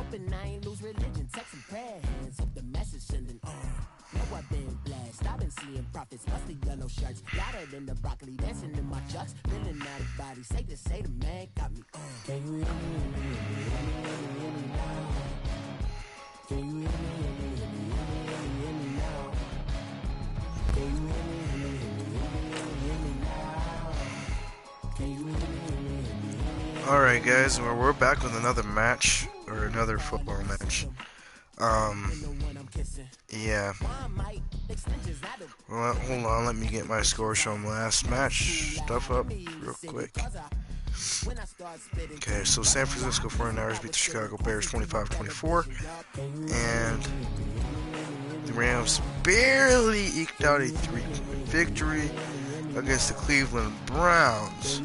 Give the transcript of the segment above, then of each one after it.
hoping I ain't lose religion. Text some prayer hands, hope the message sending on. Know I've been blessed, I've been seeing prophets, mostly yellow shirts, louder than the broccoli, dancing in my chucks, feeling out of body, say the man got me on. Can you hear me, hear me now? Can you hear me, hear me now? Can you hear me, hear me now? Can you hear me? Alright guys, we're back with another match, or another football match. Yeah. Well, hold on, let me get my scores from last match stuff up real quick. Okay, so San Francisco 49ers beat the Chicago Bears 25-24, and the Rams barely eked out a 3-point victory against the Cleveland Browns.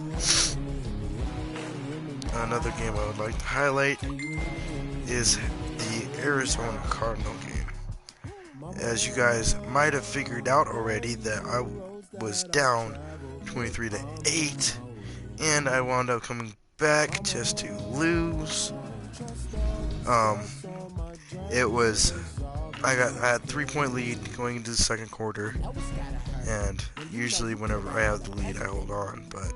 Another game I would like to highlight is the Arizona Cardinal game. As you guys might have figured out already, that I was down 23-8, and I wound up coming back just to lose. It was I had 3-point lead going into the second quarter, and usually whenever I have the lead, I hold on, but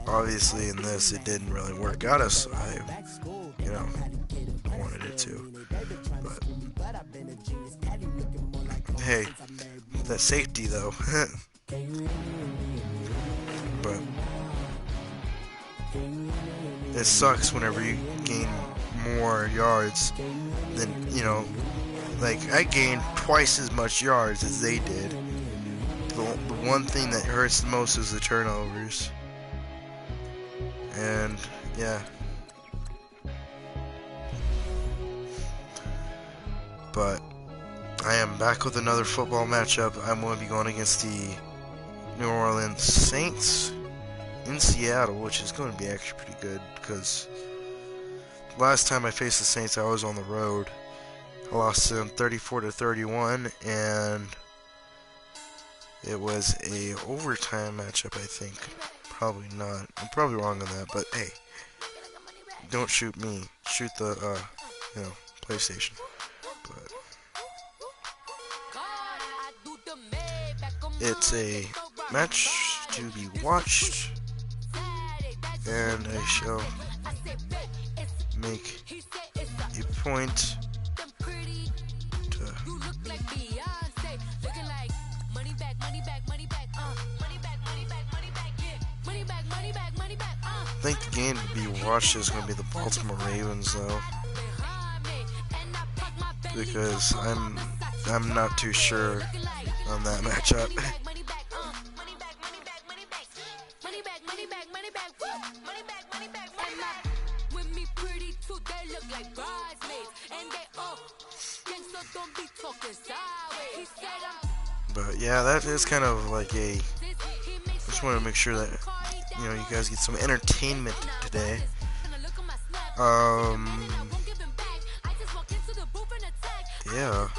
obviously in this it didn't really work out as I, wanted it to. But hey, that safety though. But it sucks whenever you gain more yards than, like I gained twice as much yards as they did. The one thing that hurts the most is the turnovers. And yeah. But I am back with another football matchup. I'm going to be going against the New Orleans Saints in Seattle, which is going to be actually pretty good because last time I faced the Saints, I was on the road. I lost to them 34-31, and it was a overtime matchup, I think. Probably not. I'm probably wrong on that, but hey, don't shoot me. Shoot the, PlayStation. But it's a match to be watched, and I shall make a point to I think the game to be watched is going to be the Baltimore Ravens, though, because I'm not too sure on that matchup. But yeah, that is kind of like a. I just want to make sure that you guys get some entertainment today. Yeah.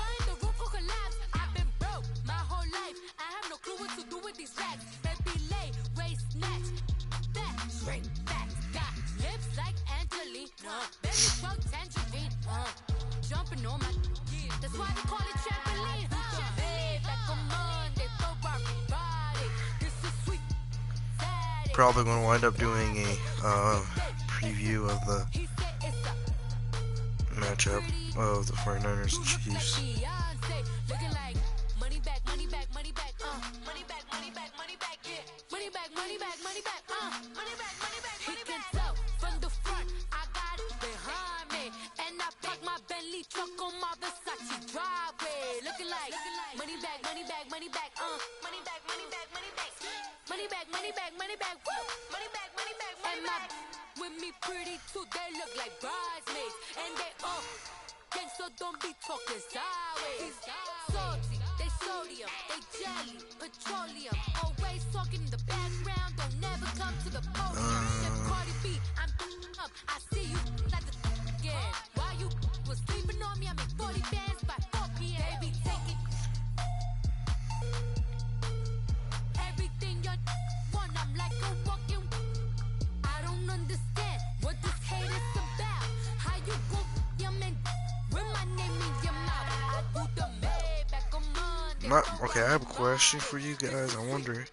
Probably going to wind up doing a preview of the matchup of the 49ers and Chiefs. Don't be talking sideways. Salty, they sodium, they jelly, petroleum. Always talking in the background, don't never come to the podium. Chef Cardi B, I'm up. I see you like the again. While you was sleeping on me, I made 40 bands by 4 p.m. They be taking everything you want. I'm like a walking. I don't understand what this hate is about. How you go your Okay, I have a question for you guys. I wonder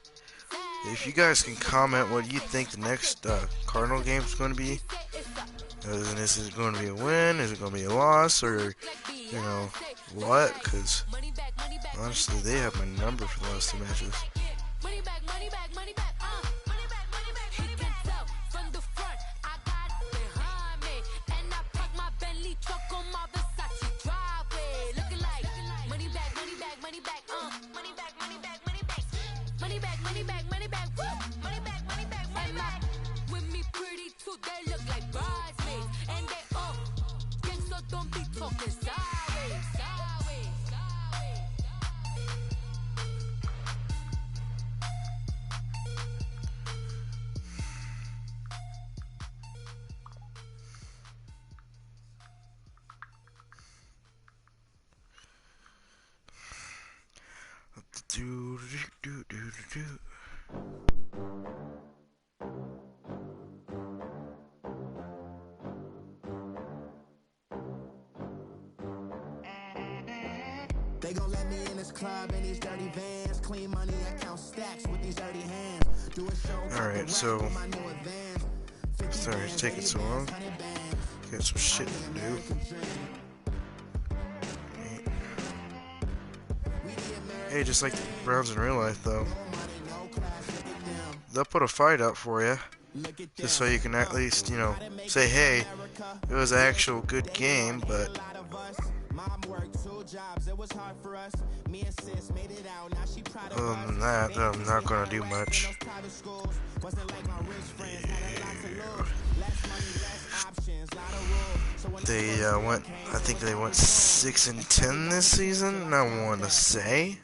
if you guys can comment what you think the next Cardinal game is going to be. Is it going to be a win? Is it going to be a loss? Or, what? Because, honestly, they have my number for the last two matches. Money back, money back, money back, money back, money back, money back. From the front, I got it behind me, and I park my Bentley truck on my Versace driveway, looking like money back, money back, money back, money back, money back, money back, money back, money back, money back, woo, money back, money back, money back. With me pretty too, they look like bridesmaids, and they gang, so don't be talking sideways, sideways, sideways. They gon' let me in this club in these dirty vans. Clean money, I count stacks with these dirty hands. Do a show. Alright, so sorry it's taking so long. Got some shit to do. Hey, just like the Browns in real life, though, they'll put a fight up for you, just so you can at least, say, hey, it was an actual good game, but other than that, I'm not going to do much. I think they went 6-10 this season, I want to say.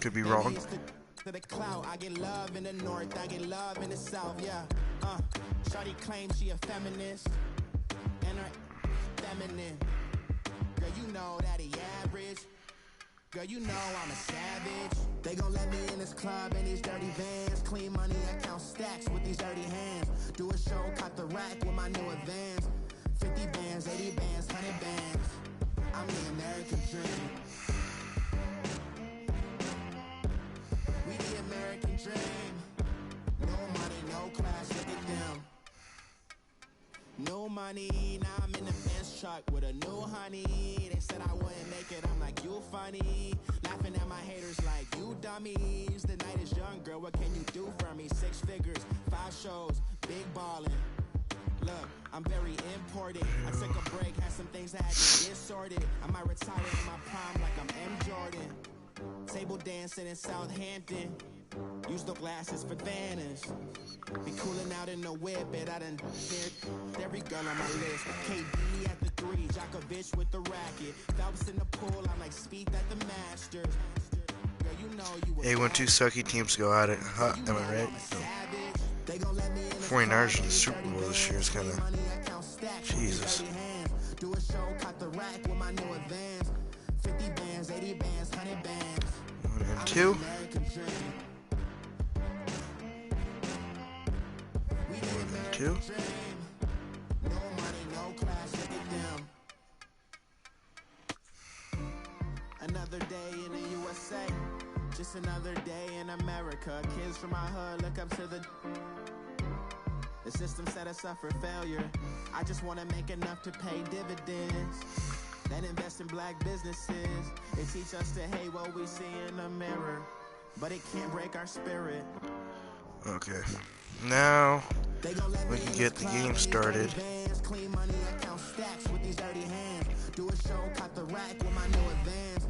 Could be wrong. I get love in the north, I get love in the south, yeah. Shawty claims she a feminist, and her feminine. Girl, you know that he average. Girl, you know I'm a savage. They gon' let me in this club in these dirty vans. Clean money, I count stacks with these dirty hands. Do a show, cut the rack with my new advance. 50 bands, 80 bands, 100 bands. I'm the American dream. We the American dream. No money, no class, look at them. No money, now I'm in the Benz truck with a new honey. They said I wouldn't make it, I'm like, you funny. Laughing at my haters like, you dummies. The night is young, girl, what can you do for me? 6 figures, 5 shows, big ballin'. Look, I'm very important. I took a break, had some things I had to get sorted. I might retire in my prime like I'm M. Jordan. Table dancing in Southampton. Use the glasses for Vanish. Be cooling out in the whip, but I done hit every girl on my list. KD at the 3, Djokovic with the racket. Phelps in the pool, I'm like Speed at the Masters. Girl, you know you Hey, when two sucky teams go at it, huh? Am I right? No. 49ers in the Super Bowl this year is kind of Jesus. Do a show, cut the rack with my new advance. 50 bands, 80 bands, 100 bands. 1 and 2. 1 and 2. No money, no class, look at them. Another day in the USA, just another day in America. Kids from my hood look up to the system set us up for failure. I just want to make enough to pay dividends. Then invest in black businesses. They teach us to hate what we see in the mirror, but it can't break our spirit. Okay, now we can get the game started. Clean money, I count stacks with these dirty hands. Do a show, cut the rack with my new advance.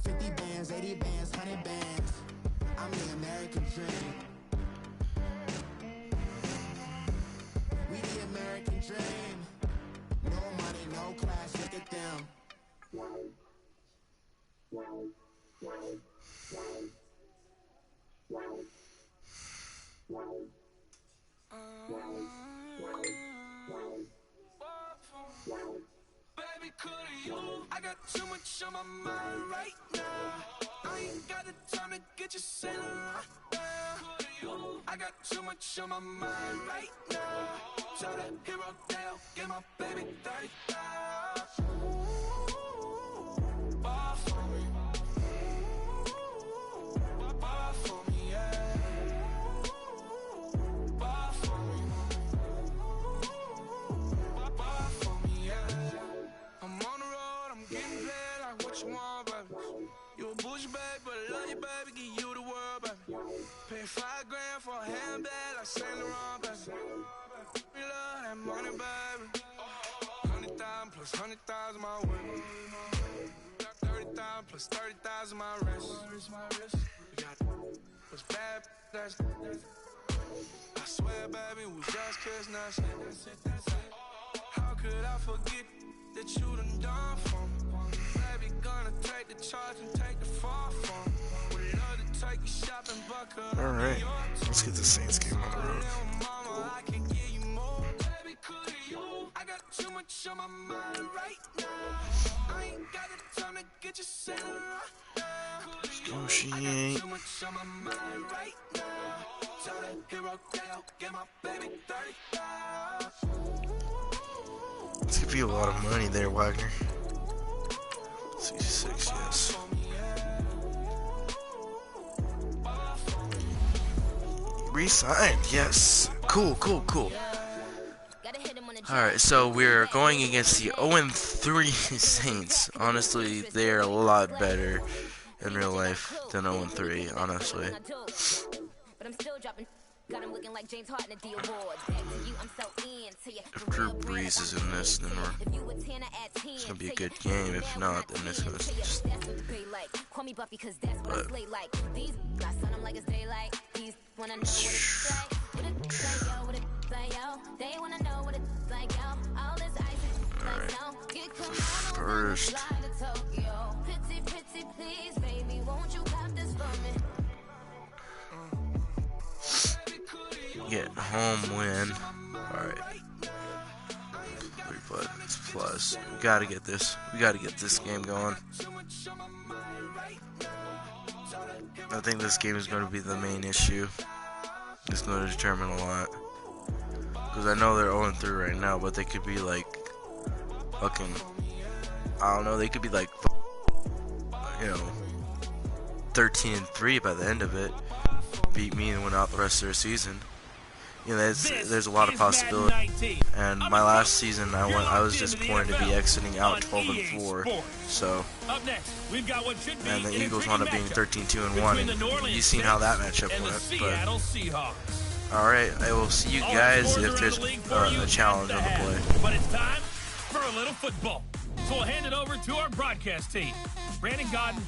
50 bands, 80 bands, 100 bands. I'm the American dream. We the American dream. No money, no class, look at them. Baby, could you? I got too much on my mind right now. I ain't got the time to get you sailing right now. I got too much on my mind right now. Tell that hero down, get my baby 30,000. pay 5 grand for a handbag like Saint Laurent, baby. We love that money, baby. 100,000 plus 100,000 my way. 30,000 plus 30,000 my wrist. We got what's bad, that's I swear, baby, we just kissed, that's it. How could I forget that you done for me? Baby, gonna take the charge and take the fall from me. Would love to take you shopping, buckle. Alright, let's get the Saints game on the road. Mama, I can give you more. Baby, could you? I got too much on my mind right now. I ain't got the time to get you set right now. Negotiate. Too much on my mind right now. Tell that hero Dale, get my baby 35. This could be a lot of money there, Wagner. 66, yes. Resigned, yes. Cool. Alright, so we're going against the 0-3 Saints. Honestly, they're a lot better in real life than 0-3, honestly. If Drew Brees is in this, then it's gonna be a good game. If not, then it's gonna just. First. Get home win. Alright. 3 buttons plus. We gotta get this. We gotta get this game going. I think this game is going to be the main issue. It's going to determine a lot. Because I know they're 0-3 right now, but they could be like fucking, I don't know, they could be like, 13-3 by the end of it. Beat me and win out the rest of their season. There's a lot of possibility. And my last season, I was disappointed to be exiting out 12-4. So, and the Eagles wound up being 13-2-1. And you've seen how that matchup went. But all right, I will see you guys if there's a challenge on the play. But it's time for a little football. So we'll hand it over to our broadcast team, Brandon Godden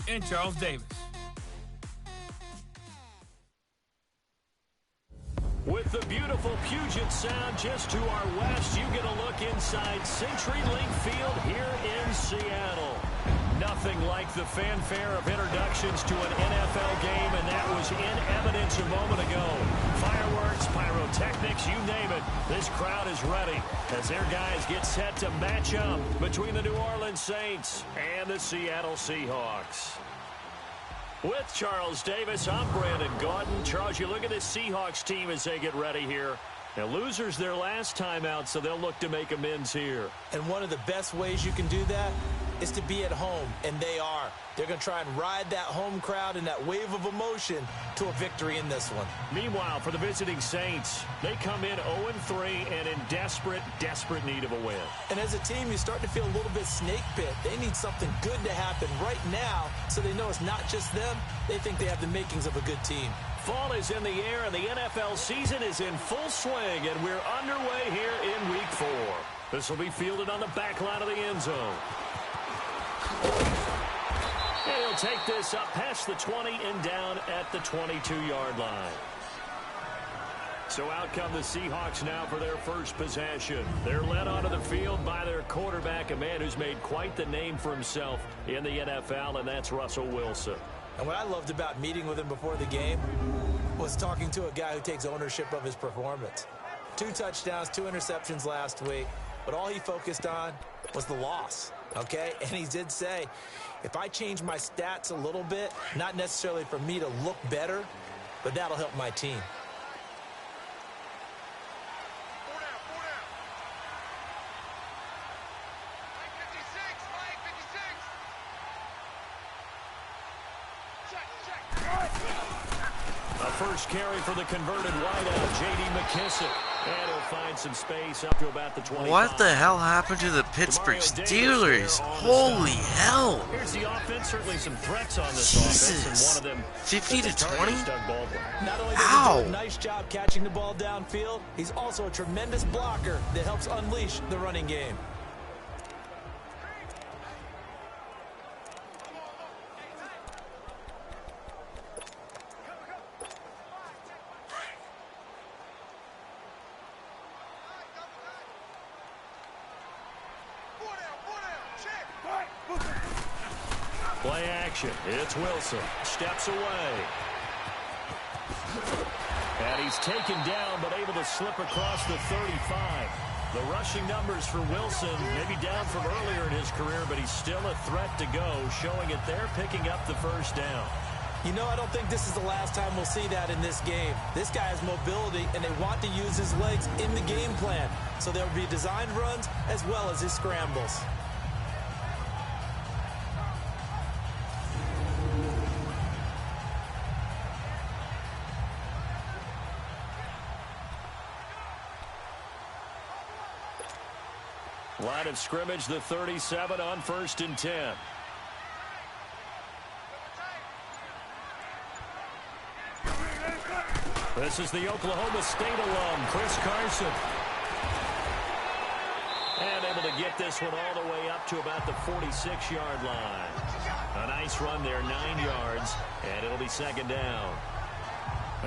and Charles Davis. With the beautiful Puget Sound just to our west, you get a look inside CenturyLink Field here in Seattle. Nothing like the fanfare of introductions to an NFL game, and that was in evidence a moment ago. Fireworks, pyrotechnics, you name it. This crowd is ready as their guys get set to match up between the New Orleans Saints and the Seattle Seahawks. With Charles Davis, I'm Brandon Godden. Charles, you look at this Seahawks team as they get ready here. Now, losers their last time out, so they'll look to make amends here. And one of the best ways you can do that is to be at home, and they are. They're going to try and ride that home crowd and that wave of emotion to a victory in this one. Meanwhile, for the visiting Saints, they come in 0-3 and in desperate need of a win. And as a team, you start to feel a little bit snake bit. They need something good to happen right now so they know it's not just them. They think they have the makings of a good team. Fall is in the air, and the NFL season is in full swing, and we're underway here in Week 4. This will be fielded on the back line of the end zone. And he'll take this up past the 20 and down at the 22-yard line. So out come the Seahawks now for their first possession. They're led onto the field by their quarterback, a man who's made quite the name for himself in the NFL, and that's Russell Wilson. And what I loved about meeting with him before the game was talking to a guy who takes ownership of his performance. 2 touchdowns, 2 interceptions last week, but all he focused on was the loss, okay? And he did say, if I change my stats a little bit, not necessarily for me to look better, but that'll help my team. A first carry for the converted wideout, J.D. McKissick. And he'll find some space up to about the 25. What the hell happened to the Pittsburgh Steelers? Holy hell! Here's the offense. Certainly some threats on this Jesus. offense. And one of them 50 to 20? Not only does he do a nice job catching the ball downfield, he's also a tremendous blocker that helps unleash the running game. Play action. It's Wilson. Steps away. And he's taken down, but able to slip across the 35. The rushing numbers for Wilson, maybe down from earlier in his career, but he's still a threat to go, showing it there, picking up the first down. You know, I don't think this is the last time we'll see that in this game. This guy has mobility, and they want to use his legs in the game plan. So there will be designed runs as well as his scrambles. Line of scrimmage, the 37 on 1st and 10. This is the Oklahoma State alum, Chris Carson. And able to get this one all the way up to about the 46-yard line. A nice run there, 9 yards, and it'll be 2nd down.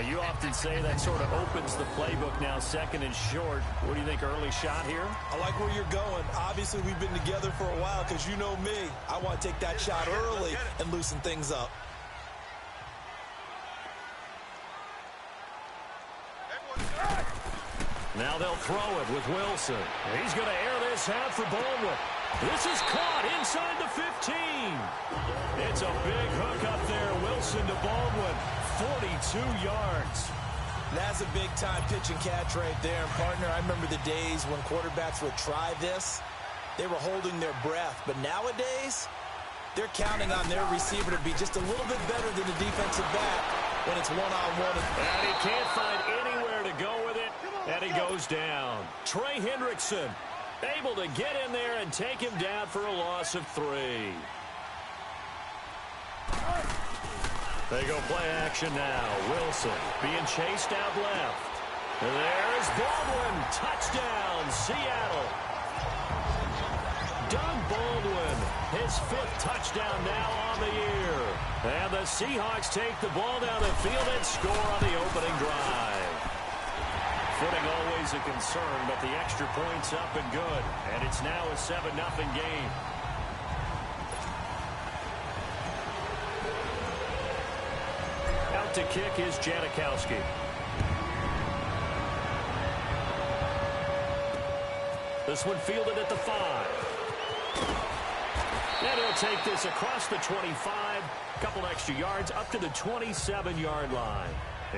You often say that sort of opens the playbook now, 2nd and short. What do you think, early shot here? I like where you're going. Obviously, we've been together for a while because you know me. I want to take that shot early and loosen things up. Now they'll throw it with Wilson. He's going to air this out for Baldwin. This is caught inside the 15. It's a big hook up there. Wilson to Baldwin. 42 yards. That's a big-time pitch and catch right there. And, partner, I remember the days when quarterbacks would try this. They were holding their breath. But nowadays, they're counting on their receiver to be just a little bit better than the defensive back when it's one-on-one. And he can't find anywhere to go with it. And he goes down. Trey Hendrickson able to get in there and take him down for a loss of 3. They go play action now. Wilson being chased out left. There's Baldwin. Touchdown, Seattle. Doug Baldwin, his 5th touchdown now on the year. And the Seahawks take the ball down the field and score on the opening drive. Footing always a concern, but the extra point's up and good. And it's now a 7-0 game. Out to kick is Janikowski. This one fielded at the 5. And he'll take this across the 25. Couple extra yards up to the 27-yard line.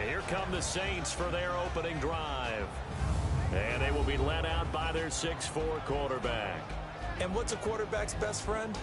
Here come the Saints for their opening drive. And they will be led out by their 6'4" quarterback. And what's a quarterback's best friend?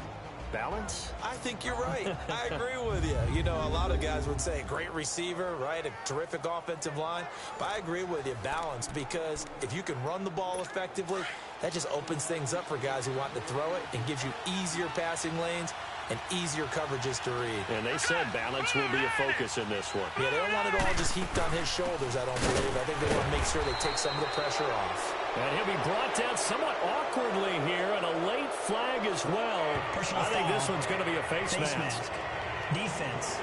Balance? I think you're right. I agree with you. You know, a lot of guys would say great receiver, right? A terrific offensive line. But I agree with you, balance, because if you can run the ball effectively, that just opens things up for guys who want to throw it and gives you easier passing lanes and easier coverages to read. And they said balance will be a focus in this one. Yeah, they don't want it all just heaped on his shoulders, I don't believe. I think they want to make sure they take some of the pressure off. And he'll be brought down somewhat awkwardly here, and a late flag as well. I think this one's going to be a face mask. Defense.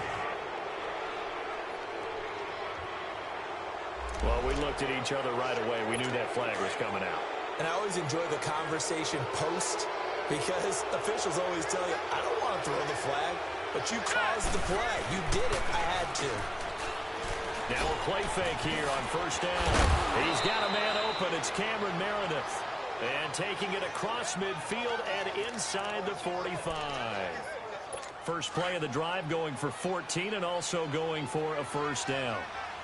Well, we looked at each other right away. We knew that flag was coming out. And I always enjoy the conversation post, because officials always tell you, I don't want to throw the flag, but you caused the play. You did it. I had to. Now a play fake here on 1st down. He's got a man open. It's Cameron Meredith. And taking it across midfield and inside the 45. First play of the drive going for 14 and also going for a 1st down.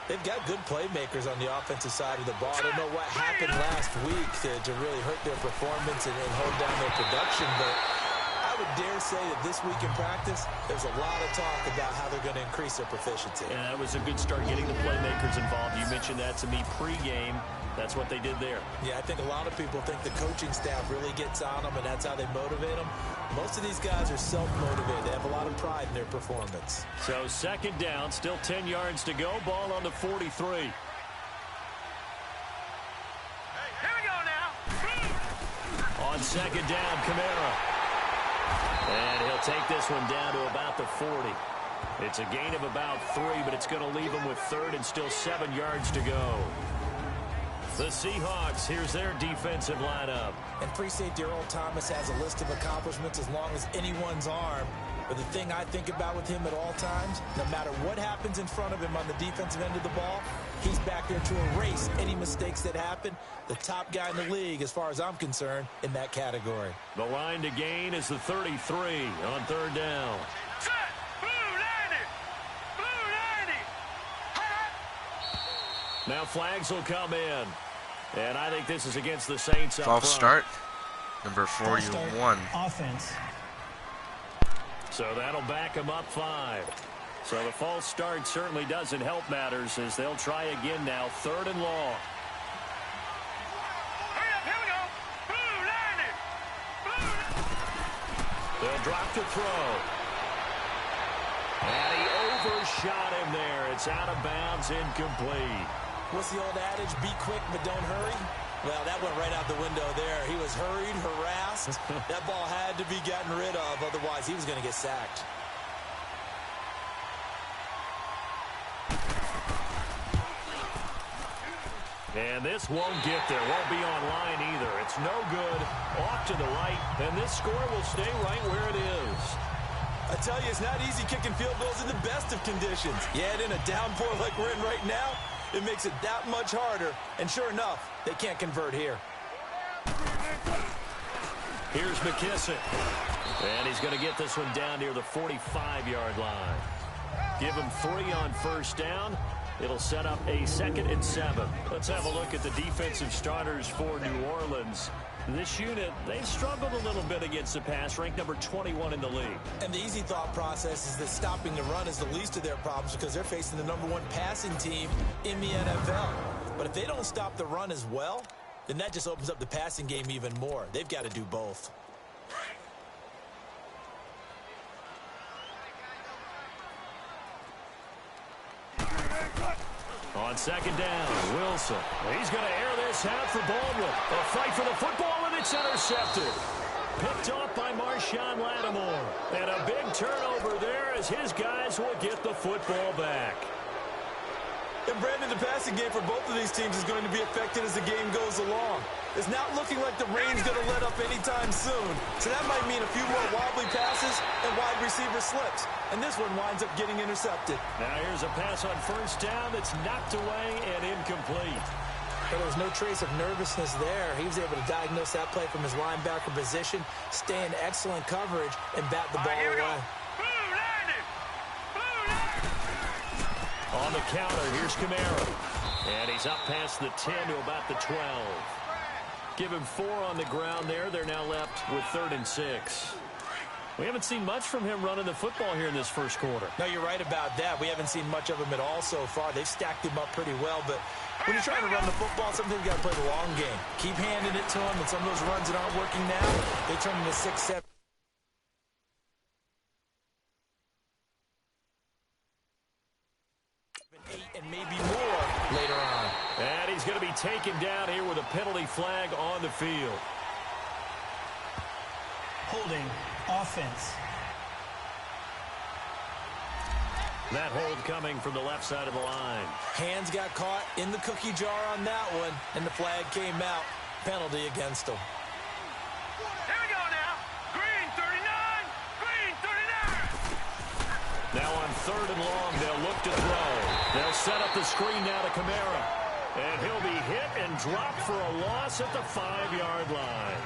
They've got good playmakers on the offensive side of the ball. I don't know what happened last week to really hurt their performance and hold down their production, but I would dare say that this week in practice, there's a lot of talk about how they're going to increase their proficiency. Yeah, that was a good start getting the playmakers involved. You mentioned mentioned that to me pregame. That's what they did there. Yeah, I think a lot of people think the coaching staff really gets on them, and that's how they motivate them. Most of these guys are self-motivated. They have a lot of pride in their performance. So second down, still 10 yards to go. Ball on the 43. Here we go now. On second down, Kamara. And he'll take this one down to about the 40. It's a gain of about 3, but it's going to leave him with third and still 7 yards to go. The Seahawks, here's their defensive lineup. And free safety Earl Thomas has a list of accomplishments as long as anyone's arm. But the thing I think about with him at all times, no matter what happens in front of him on the defensive end of the ball, he's back there to erase any mistakes that happen. The top guy in the league, as far as I'm concerned, in that category. The line to gain is the 33 on third down. Set. Blue 90. Blue 90. Now flags will come in. And I think this is against the Saints up False front. start. Number 41. Offense. So that'll back him up 5. So the false start certainly doesn't help matters as they'll try again now. Third and long. Hurry up, here we go. Blue 90. Blue. They'll drop to throw. And he overshot him there. It's out of bounds, incomplete. What's the old adage? Be quick, but don't hurry. Well, that went right out the window there. He was hurried, harassed. That ball had to be gotten rid of. Otherwise, he was going to get sacked. And this won't get there. Won't be online either. It's no good. Off to the right. And this score will stay right where it is. I tell you, it's not easy kicking field goals in the best of conditions. Yet in a downpour like we're in right now, it makes it that much harder. And sure enough, they can't convert here. Here's McKissick. And he's going to get this one down near the 45-yard line. Give him 3 on first down. It'll set up a 2nd and 7. Let's have a look at the defensive starters for New Orleans. This unit, they've struggled a little bit against the pass, ranked number 21 in the league. And the easy thought process is that stopping the run is the least of their problems because they're facing the #1 passing team in the NFL. But if they don't stop the run as well, then that just opens up the passing game even more. They've got to do both. On second down, Wilson. He's going to air this out for Baldwin. A fight for the football, and it's intercepted. Picked off by Marshawn Lattimore. And a big turnover there as his guys will get the football back. And Brandon, the passing game for both of these teams is going to be affected as the game goes along. It's not looking like the rain's going to let up anytime soon. So that might mean a few more wobbly passes and wide receiver slips. And this one winds up getting intercepted. Now here's a pass on first down that's knocked away and incomplete. But there was no trace of nervousness there. He was able to diagnose that play from his linebacker position, stay in excellent coverage, and bat the ball away. On the counter, here's Kamara. And he's up past the 10 to about the 12. Give him 4 on the ground there. They're now left with 3rd and 6. We haven't seen much from him running the football here in this first quarter. No, you're right about that. We haven't seen much of him at all so far. They've stacked him up pretty well, but when you're trying to run the football, sometimes you've got to play the long game. Keep handing it to him, and some of those runs that aren't working now, they turn into 6, 7. And maybe more later on. And he's going to be taken down here with a penalty flag on the field. Holding. Offense. That hold coming from the left side of the line. Hands got caught in the cookie jar on that one, and the flag came out. Penalty against him. Here we go now. Green 39. Green 39. Now on 3rd and long, they'll look to throw. They'll set up the screen now to Kamara. And he'll be hit and dropped for a loss at the 5-yard line.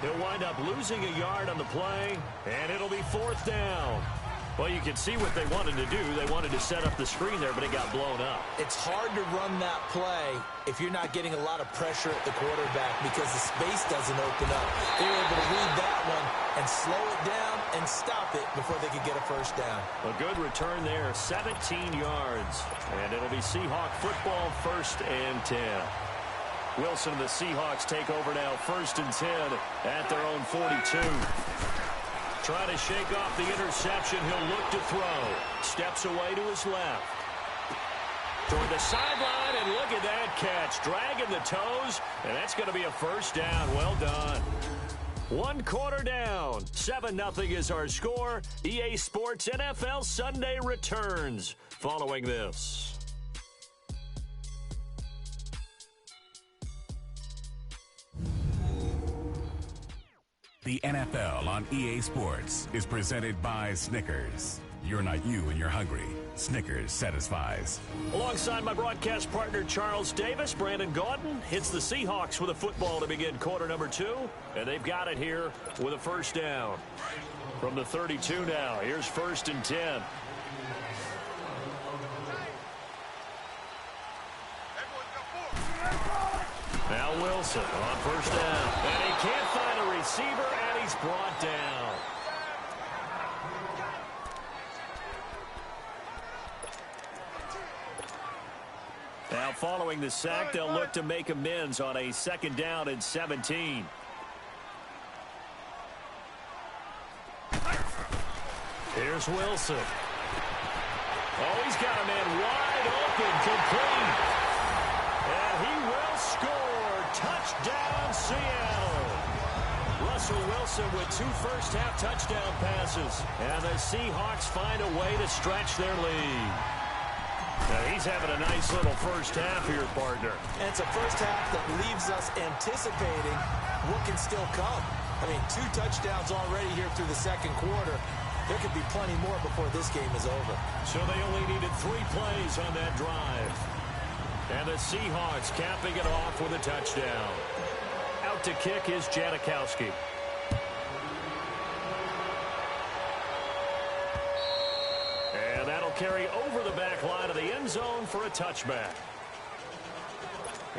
He'll wind up losing a yard on the play, and it'll be 4th down. Well, you can see what they wanted to do. They wanted to set up the screen there, but it got blown up. It's hard to run that play if you're not getting a lot of pressure at the quarterback because the space doesn't open up. They were able to read that one and slow it down and stop it before they could get a first down. A good return there, 17 yards. And it'll be Seahawk football, 1st and 10. Wilson and the Seahawks take over now, 1st and 10 at their own 42. Trying to shake off the interception. He'll look to throw. Steps away to his left. Toward the sideline, and look at that catch. Dragging the toes, and that's going to be a first down. Well done. 1 quarter down. 7-0 is our score. EA Sports NFL Sunday returns following this. The NFL on EA Sports is presented by Snickers. You're not you when you're hungry. Snickers satisfies. Alongside my broadcast partner, Charles Davis, Brandon Gaudin hits the Seahawks with a football to begin quarter number 2. And they've got it here with a first down. From the 32 now, here's 1st and 10. Now Wilson on first down. And he can't find a receiver, and he's brought down. Now following the sack, they'll look to make amends on a 2nd down and 17. Here's Wilson. Oh, he's got a man wide open, complete. And he will score. Touchdown, Seattle. Russell Wilson with 2 first-half touchdown passes. And the Seahawks find a way to stretch their lead. Now he's having a nice little first half here, partner. And it's a first half that leaves us anticipating what can still come. I mean, 2 touchdowns already here through the 2nd quarter. There could be plenty more before this game is over. So they only needed 3 plays on that drive. And the Seahawks capping it off with a touchdown. Out to kick is Janikowski. And that'll carry over the back line of the end zone for a touchback.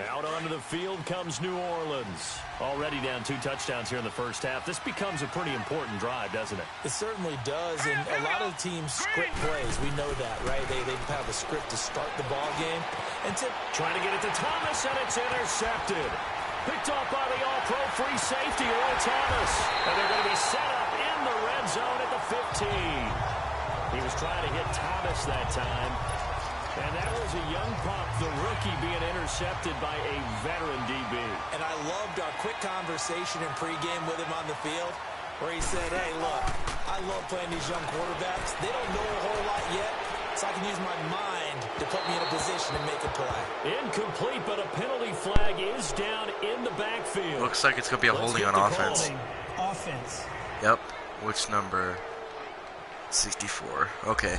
Out onto the field comes New Orleans. Already down 2 touchdowns here in the first half. This becomes a pretty important drive, doesn't it? It certainly does, and a lot of teams script plays. We know that, right? They have a script to start the ball game. And trying to get it to Thomas, and it's intercepted. Picked off by the all-pro free safety, Earl Thomas. And they're going to be set up in the red zone at the 15. He was trying to hit Thomas that time. And that was a young pup, the rookie, being intercepted by a veteran DB. And I loved our quick conversation in pregame with him on the field where he said, hey, look, I love playing these young quarterbacks. They don't know a whole lot yet, so I can use my mind to put me in a position and make a play. Incomplete, but a penalty flag is down in the backfield. Looks like it's going to be a holding on offense. Offense. Yep. Which number? 64. Okay.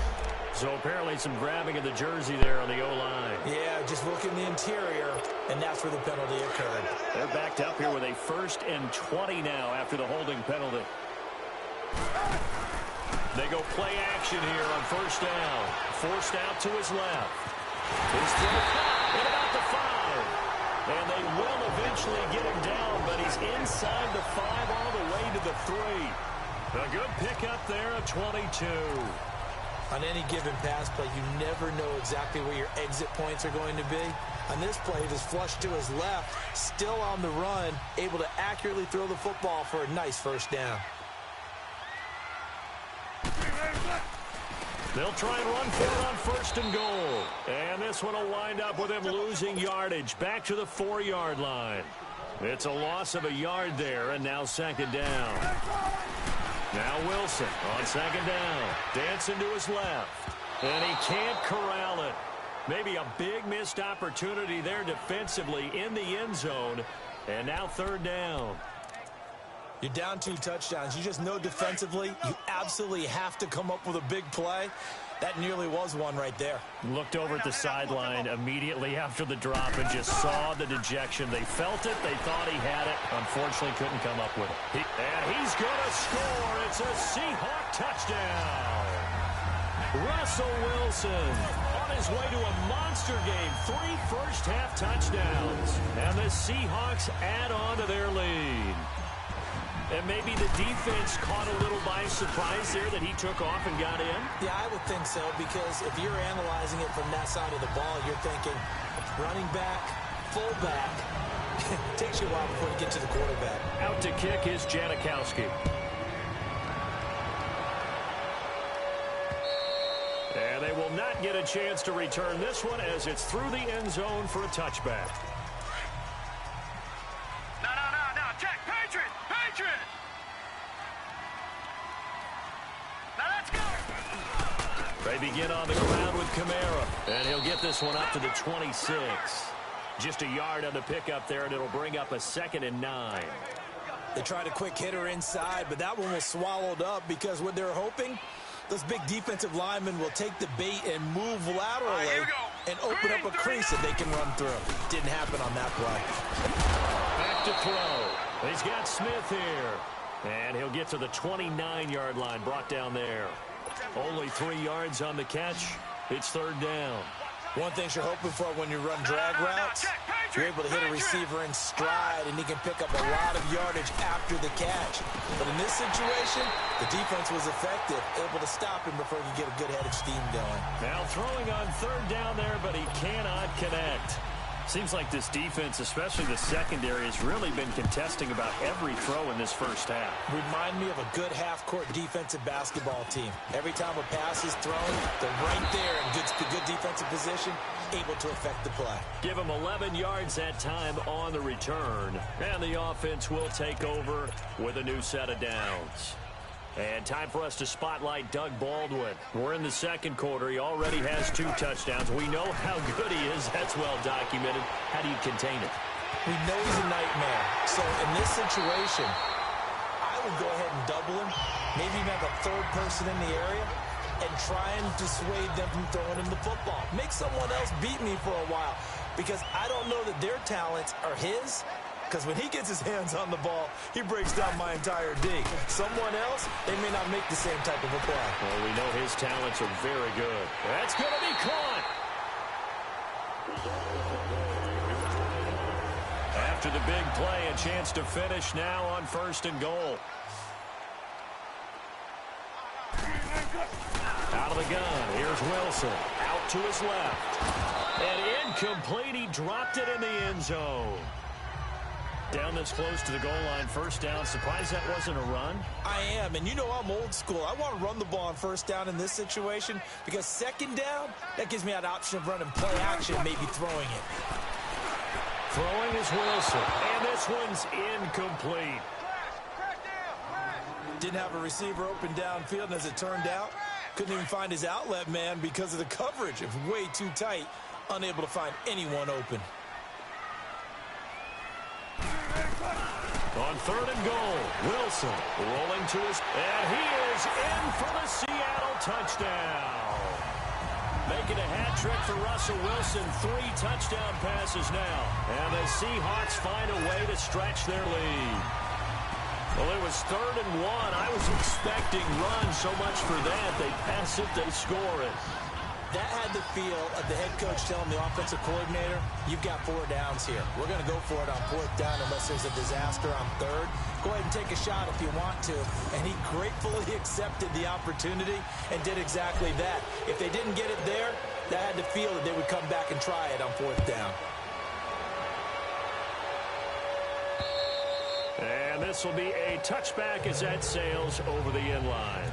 So apparently some grabbing of the jersey there on the O-line. Yeah, just look in the interior, and that's where the penalty occurred. They're backed up here with a 1st and 20 now after the holding penalty. They go play action here on first down. Forced out to his left. His throw at about the 5. And they will eventually get him down, but he's inside the 5 all the way to the 3. A good pickup there at 22. On any given pass play, you never know exactly where your exit points are going to be. On this play, it was flushed to his left, still on the run, able to accurately throw the football for a nice first down. They'll try and run for it on 1st and goal. And this one will wind up with him losing yardage back to the 4-yard line. It's a loss of a yard there, and now 2nd down. Now Wilson on 2nd down. Dancing to his left. And he can't corral it. Maybe a big missed opportunity there defensively in the end zone. And now 3rd down. You're down 2 touchdowns. You just know defensively you absolutely have to come up with a big play. That nearly was one right there. Looked over at the sideline immediately after the drop and just saw the dejection. They felt it. They thought he had it. Unfortunately, couldn't come up with it. And he's going to score. It's a Seahawk touchdown. Russell Wilson on his way to a monster game. 3 first-half touchdowns. And the Seahawks add on to their lead. And maybe the defense caught a little by surprise there that he took off and got in? Yeah, I would think so, because if you're analyzing it from that side of the ball, you're thinking running back, fullback. It takes you a while before you get to the quarterback. Out to kick is Janikowski. And they will not get a chance to return this one as it's through the end zone for a touchback. No, check, Patriot! Now let's go! They begin on the ground with Kamara, and he'll get this one up to the 26. Just a yard on the pickup there, and it'll bring up a 2nd and 9. They tried a quick hitter inside, but that one was swallowed up because what they're hoping, those big defensive linemen will take the bait and move laterally and open up a crease that they can run through. Didn't happen on that play. Back to throw. He's got Smith here. And he'll get to the 29-yard line, brought down there. Only 3 yards on the catch. It's 3rd down. One thing you're hoping for when you run drag routes, you're able to hit a receiver in stride, and he can pick up a lot of yardage after the catch. But in this situation, the defense was effective, able to stop him before he could get a good head of steam going. Now throwing on 3rd down there, but he cannot connect. Seems like this defense, especially the secondary, has really been contesting about every throw in this first half. Remind me of a good half-court defensive basketball team. Every time a pass is thrown, they're right there in good defensive position, able to affect the play. Give them 11 yards that time on the return. And the offense will take over with a new set of downs. And time for us to spotlight Doug Baldwin. We're in the 2nd quarter. He already has 2 touchdowns. We know how good he is. That's well documented. How do you contain it? We know he's a nightmare. So in this situation, I would go ahead and double him. Maybe even have a 3rd person in the area and try and dissuade them from throwing him the football. Make someone else beat me for a while, because I don't know that their talents are his. Because when he gets his hands on the ball, he breaks down my entire D. Someone else, they may not make the same type of a play. Well, we know his talents are very good. That's going to be caught. After the big play, a chance to finish now on 1st and goal. Out of the gun, here's Wilson. Out to his left. And incomplete, he dropped it in the end zone. Down this close to the goal line, 1st down. Surprised that wasn't a run? I am, and you know I'm old school. I want to run the ball on 1st down in this situation, because 2nd down, that gives me an option of running play action, maybe throwing it. Throwing is Wilson, and this one's incomplete. Didn't have a receiver open downfield, and as it turned out, couldn't even find his outlet man because of the coverage. It was way too tight, unable to find anyone open. On 3rd and goal, Wilson rolling to his, and he is in for the Seattle touchdown. Making a hat trick for Russell Wilson, 3 touchdown passes now. And the Seahawks find a way to stretch their lead. Well, it was 3rd and 1. I was expecting runs, so much for that. They pass it, they score it. That had the feel of the head coach telling the offensive coordinator, you've got 4 downs here. We're going to go for it on 4th down unless there's a disaster on 3rd. Go ahead and take a shot if you want to. And he gratefully accepted the opportunity and did exactly that. If they didn't get it there, that had the feel that they would come back and try it on 4th down. And this will be a touchback as that sails over the end line.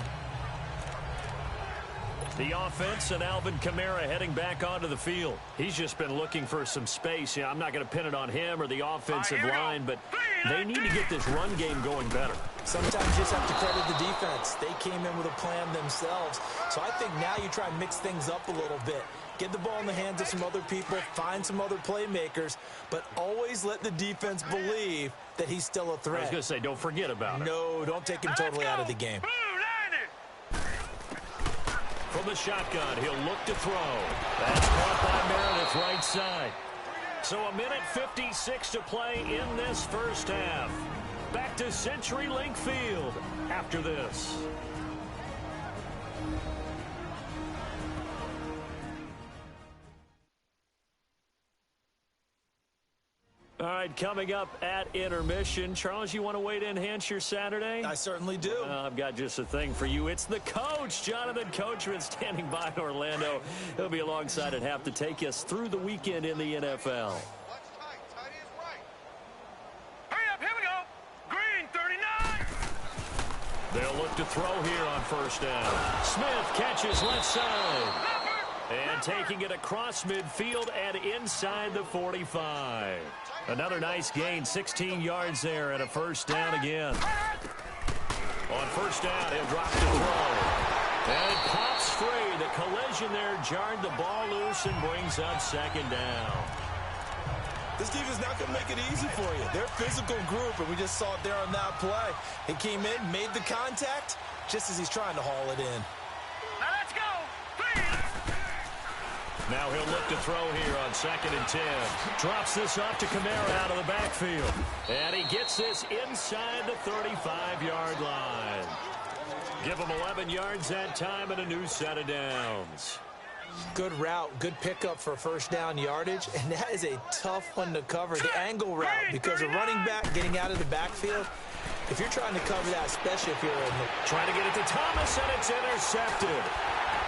The offense and Alvin Kamara heading back onto the field. He's just been looking for some space. I'm not going to pin it on him or the offensive line, but they need to get this run game going better. Sometimes you just have to credit the defense. They came in with a plan themselves. So I think now you try and mix things up a little bit. Get the ball in the hands of some other people, find some other playmakers, but always let the defense believe that he's still a threat. I was going to say, don't forget about it. No, don't take him totally out of the game. From the shotgun, he'll look to throw. That's caught by Meredith right side. So 1:56 to play in this first half. Back to CenturyLink Field after this. All right, coming up at intermission. Charles, you want to wait to enhance your Saturday? I certainly do. I've got just a thing for you. It's the coach, Jonathan Coachman, standing by in Orlando. He'll be alongside at half to take us through the weekend in the NFL. Hurry up, here we go. Green, 39. They'll look to throw here on first down. Smith catches left side. And taking it across midfield and inside the 45. Another nice gain, 16 yards there and a first down again. On first down, he'll drop the throw. And it pops free. The collision there jarred the ball loose and brings up second down. This defense not going to make it easy for you. They're a physical group, and we just saw it there on that play. He came in, made the contact, just as he's trying to haul it in. Now let's go. Now he'll look to throw here on 2nd and 10. Drops this off to Kamara out of the backfield. And he gets this inside the 35-yard line. Give him 11 yards that time and a new set of downs. Good route, good pickup for first down yardage, and that is a tough one to cover, the angle route, because a running back getting out of the backfield, if you're trying to cover that, especially if you're in the... Trying to get it to Thomas, and it's intercepted.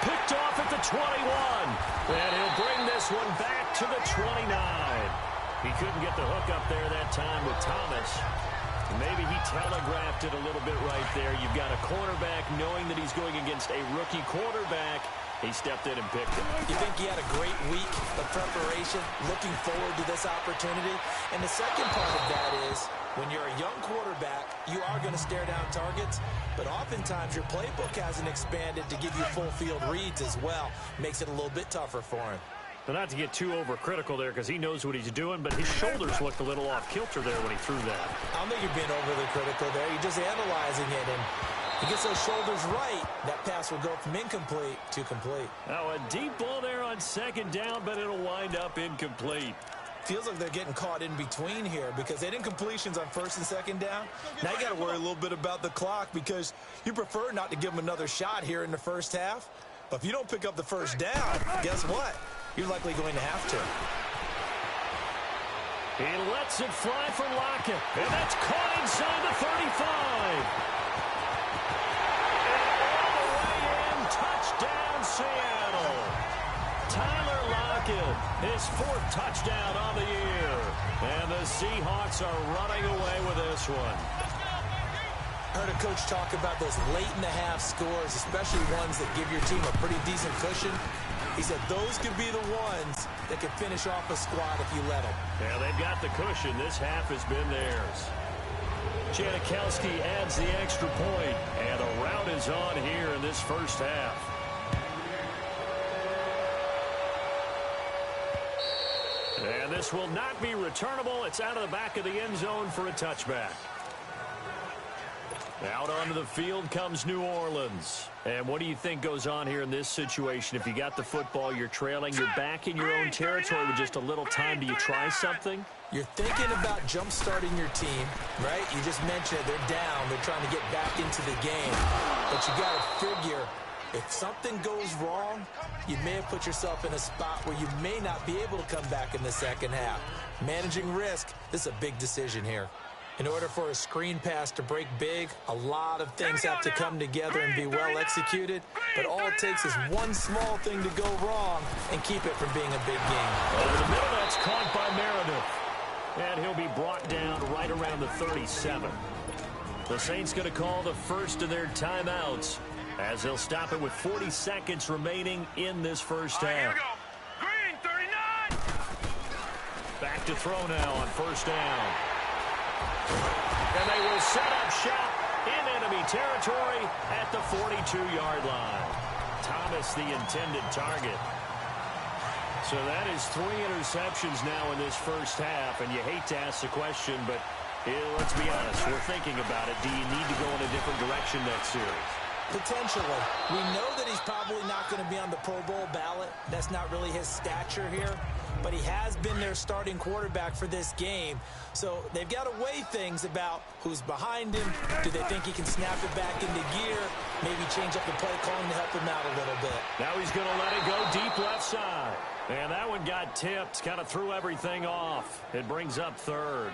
Picked off at the 21. And he'll bring this one back to the 29. He couldn't get the hook up there that time with Thomas. Maybe he telegraphed it a little bit right there. You've got a cornerback knowing that he's going against a rookie quarterback. He stepped in and picked it. You think he had a great week of preparation, looking forward to this opportunity? And the second part of that is, when you're a young quarterback, you are going to stare down targets, but oftentimes your playbook hasn't expanded to give you full field reads as well. Makes it a little bit tougher for him. But not to get too overcritical there because he knows what he's doing, but his shoulders looked a little off kilter there when he threw that. I don't think you're being overly critical there. You're just analyzing it, and he gets those shoulders right, that pass will go from incomplete to complete. Now a deep ball there on 2nd down, but it'll wind up incomplete. Feels like they're getting caught in between here because they did incompletions on 1st and 2nd down. Now you got to worry a little bit about the clock because you prefer not to give them another shot here in the first half. But if you don't pick up the first down, guess what? You're likely going to have to. He lets it fly for Lockett, and that's caught inside the 35. And all the way in, touchdown Seattle. Tyler Lockett, his 4th touchdown on the year. And the Seahawks are running away with this one. Heard a coach talk about those late-in-the-half scores, especially ones that give your team a pretty decent cushion. He said those could be the ones that could finish off a squad if you let them. Yeah, they've got the cushion. This half has been theirs. Janikowski adds the extra point, and a rout is on here in this first half. And this will not be returnable. It's out of the back of the end zone for a touchback. Out onto the field comes New Orleans. And what do you think goes on here in this situation? If you got the football, you're trailing, you're back in your own territory with just a little time. Do you try something? You're thinking about jump-starting your team, right? You just mentioned it. They're down. They're trying to get back into the game. But you got to figure, if something goes wrong, you may have put yourself in a spot where you may not be able to come back in the second half. Managing risk, this is a big decision here. In order for a screen pass to break big, a lot of things have to come together and be well executed. But all it takes is one small thing to go wrong and keep it from being a big game. Over the middle, that's caught by Meredith. And he'll be brought down right around the 37. The Saints going to call the first of their timeouts as they'll stop it with 40 seconds remaining in this first half. Here we go. Green, 39. Back to throw now on first down. And they will set up shop in enemy territory at the 42-yard line. Thomas, the intended target. So that is 3 interceptions now in this first half, and you hate to ask the question, but let's be honest, we're thinking about it. Do you need to go in a different direction next series? Potentially. We know that he's probably not going to be on the Pro Bowl ballot. That's not really his stature here. But he has been their starting quarterback for this game. So they've got to weigh things about who's behind him. Do they think he can snap it back into gear? Maybe change up the play calling to help him out a little bit. Now he's going to let it go deep left side. And that one got tipped. Kind of threw everything off. It brings up third.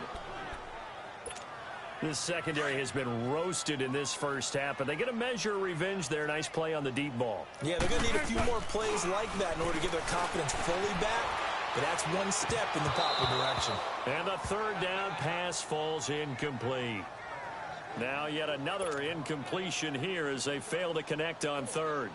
This secondary has been roasted in this first half, but they get a measure of revenge there. Nice play on the deep ball. Yeah, they're going to need a few more plays like that in order to get their confidence fully back. But that's one step in the proper direction. And the third down pass falls incomplete. Now yet another incompletion here as they fail to connect on third.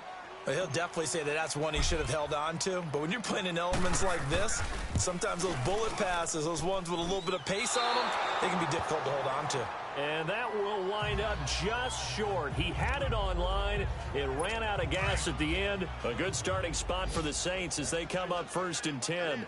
But he'll definitely say that that's one he should have held on to. But when you're playing in elements like this, sometimes those bullet passes, those ones with a little bit of pace on them, they can be difficult to hold on to. And that will wind up just short. He had it online. It ran out of gas at the end. A good starting spot for the Saints as they come up 1st and 10.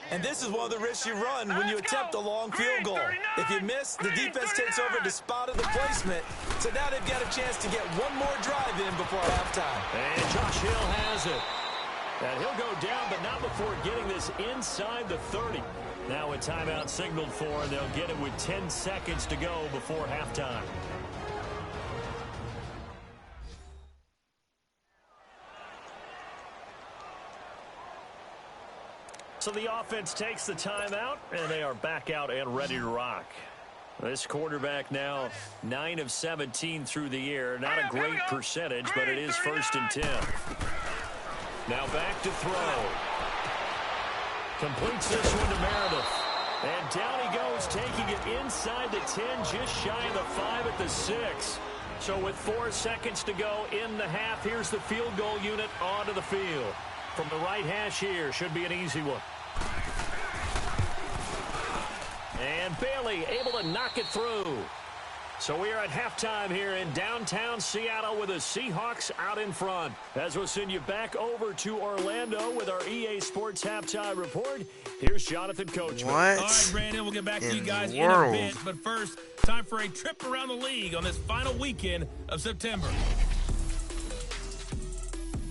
And this is one of the risks you run when you attempt a long field goal. If you miss, the defense takes over the spot of the placement. So now they've got a chance to get one more drive in before halftime. And Josh Hill has it. And he'll go down, but not before getting this inside the 30. Now a timeout signaled for, and they'll get it with 10 seconds to go before halftime. So the offense takes the timeout, and they are back out and ready to rock. This quarterback now 9 of 17 through the air. Not a great percentage, but it is 1st and 10. Now back to throw. Completes this one to Meredith. And down he goes, taking it inside the 10, just shy of the 5 at the 6. So with 4 seconds to go in the half, here's the field goal unit onto the field. From the right hash here, should be an easy one. And Bailey able to knock it through. So we are at halftime here in downtown Seattle with the Seahawks out in front. As we'll send you back over to Orlando with our EA Sports Halftime Report. Here's Jonathan Coachman. What? All right, Brandon, we'll get back to you guys in world? a bit. But first, time for a trip around the league on this final weekend of September.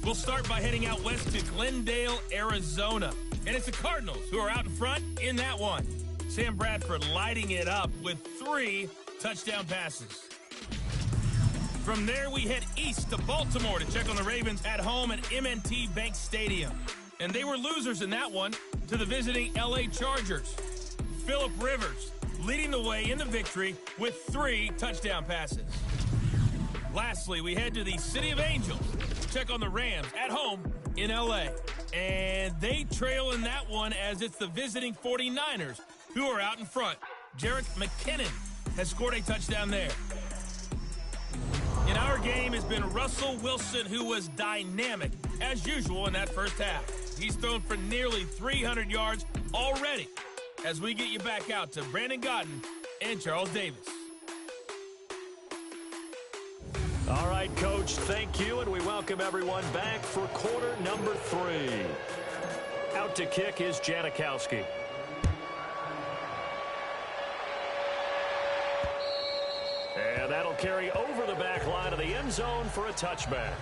We'll start by heading out west to Glendale, Arizona. And it's the Cardinals who are out in front in that one. Sam Bradford lighting it up with 3 touchdown passes. From there, we head east to Baltimore to check on the Ravens at home at M&T Bank Stadium. And they were losers in that one to the visiting LA Chargers. Phillip Rivers leading the way in the victory with 3 touchdown passes. Lastly, we head to the City of Angels to check on the Rams at home in LA. And they trail in that one as it's the visiting 49ers who are out in front. Jerick McKinnon has scored a touchdown there. In our game has been Russell Wilson, who was dynamic, as usual, in that first half. He's thrown for nearly 300 yards already as we get you back out to Brandon Godden and Charles Davis. All right, Coach, thank you, and we welcome everyone back for quarter number 3. Out to kick is Janikowski. And that'll carry over the back line of the end zone for a touchback.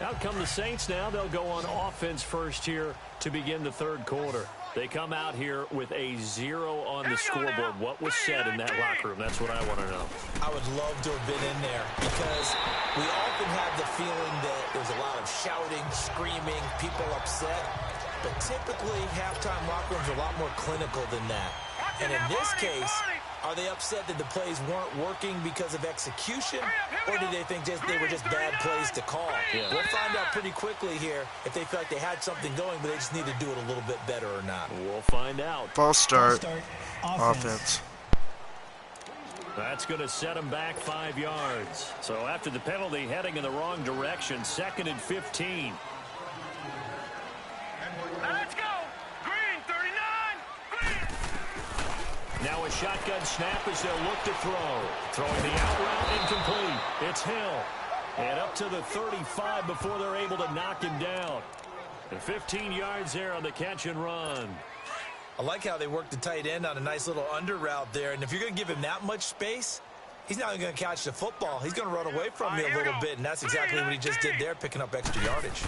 Out come the Saints now. They'll go on offense first here to begin the third quarter. They come out here with a 0 on the scoreboard. What was said in that locker room? That's what I want to know. I would love to have been in there because we often have the feeling that there's a lot of shouting, screaming, people upset. But typically, halftime locker rooms are a lot more clinical than that. And in this case, are they upset that the plays weren't working because of execution, or did they think they were just bad plays to call? Yeah. We'll find out pretty quickly here if they feel like they had something going, but they just need to do it a little bit better or not. We'll find out. False start. Offense. That's going to set them back 5 yards. So after the penalty, heading in the wrong direction, 2nd and 15. Let's go! Green, 39! Green! Now a shotgun snap as they'll look to throw. Throwing the out route incomplete. It's Hill. And up to the 35 before they're able to knock him down. And 15 yards there on the catch and run. I like how they worked the tight end on a nice little under route there. And if you're going to give him that much space, He's not even going to catch the football. He's going to run away from me a little bit, and that's exactly what he just did there, picking up extra yardage.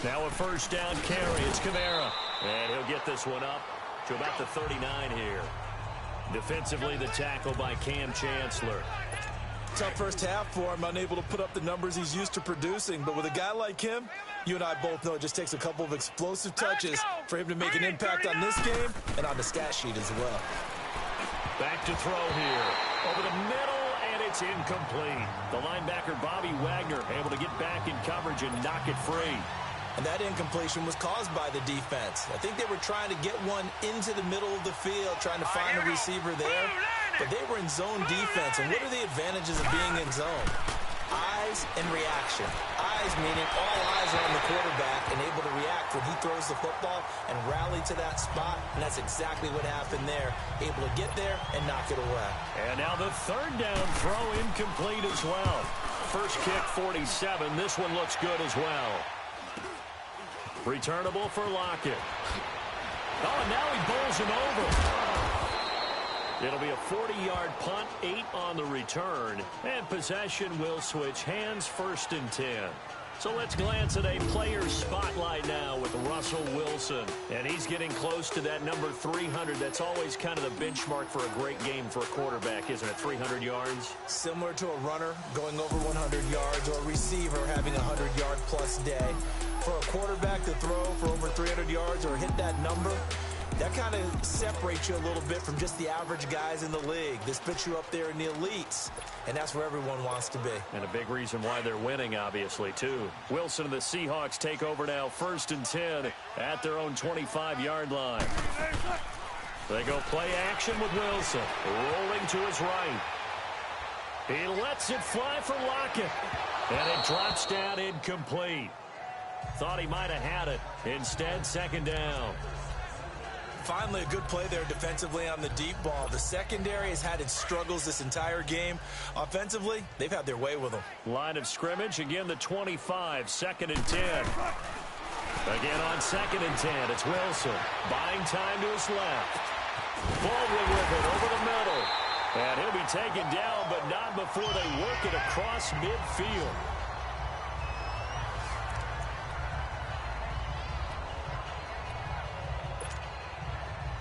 Now a first down carry. It's Kamara. And he'll get this one up to about the 39 here. Defensively, the tackle by Cam Chancellor. Tough first half for him, unable to put up the numbers he's used to producing. But with a guy like him, you and I both know it just takes a couple of explosive touches for him to make an impact on this game and on the stat sheet as well. Back to throw here. Over the middle, and it's incomplete. The linebacker, Bobby Wagner, able to get back in coverage and knock it free. And that incompletion was caused by the defense. I think they were trying to get one into the middle of the field, trying to find a receiver there. But they were in zone defense. And what are the advantages of being in zone? Eyes and reaction. Eyes meaning all eyes are on the quarterback and able to react when he throws the football and rally to that spot. And that's exactly what happened there. Able to get there and knock it away. And now the third down throw incomplete as well. First kick 47. This one looks good as well. Returnable for Lockett. Oh, and now he bowls him over. It'll be a 40-yard punt, 8 on the return, and possession will switch hands, 1st and 10. So let's glance at a player spotlight now with Russell Wilson. And he's getting close to that number 300. That's always kind of the benchmark for a great game for a quarterback, isn't it? 300 yards? Similar to a runner going over 100 yards or a receiver having a 100-yard-plus day. For a quarterback to throw for over 300 yards or hit that number, that kind of separates you a little bit from just the average guys in the league. This puts you up there in the elites, and that's where everyone wants to be. And a big reason why they're winning, obviously, too. Wilson and the Seahawks take over now, 1st and 10 at their own 25-yard line. They go play action with Wilson, rolling to his right. He lets it fly for Lockett, and it drops down incomplete. Thought he might have had it. Instead, 2nd down. Finally, a good play there defensively on the deep ball. The secondary has had its struggles this entire game. Offensively, they've had their way with them. Line of scrimmage, again the 25, 2nd and 10. Again on 2nd and 10, it's Wilson. Buying time to his left. Baldwin with it over the middle. And he'll be taken down, but not before they work it across midfield.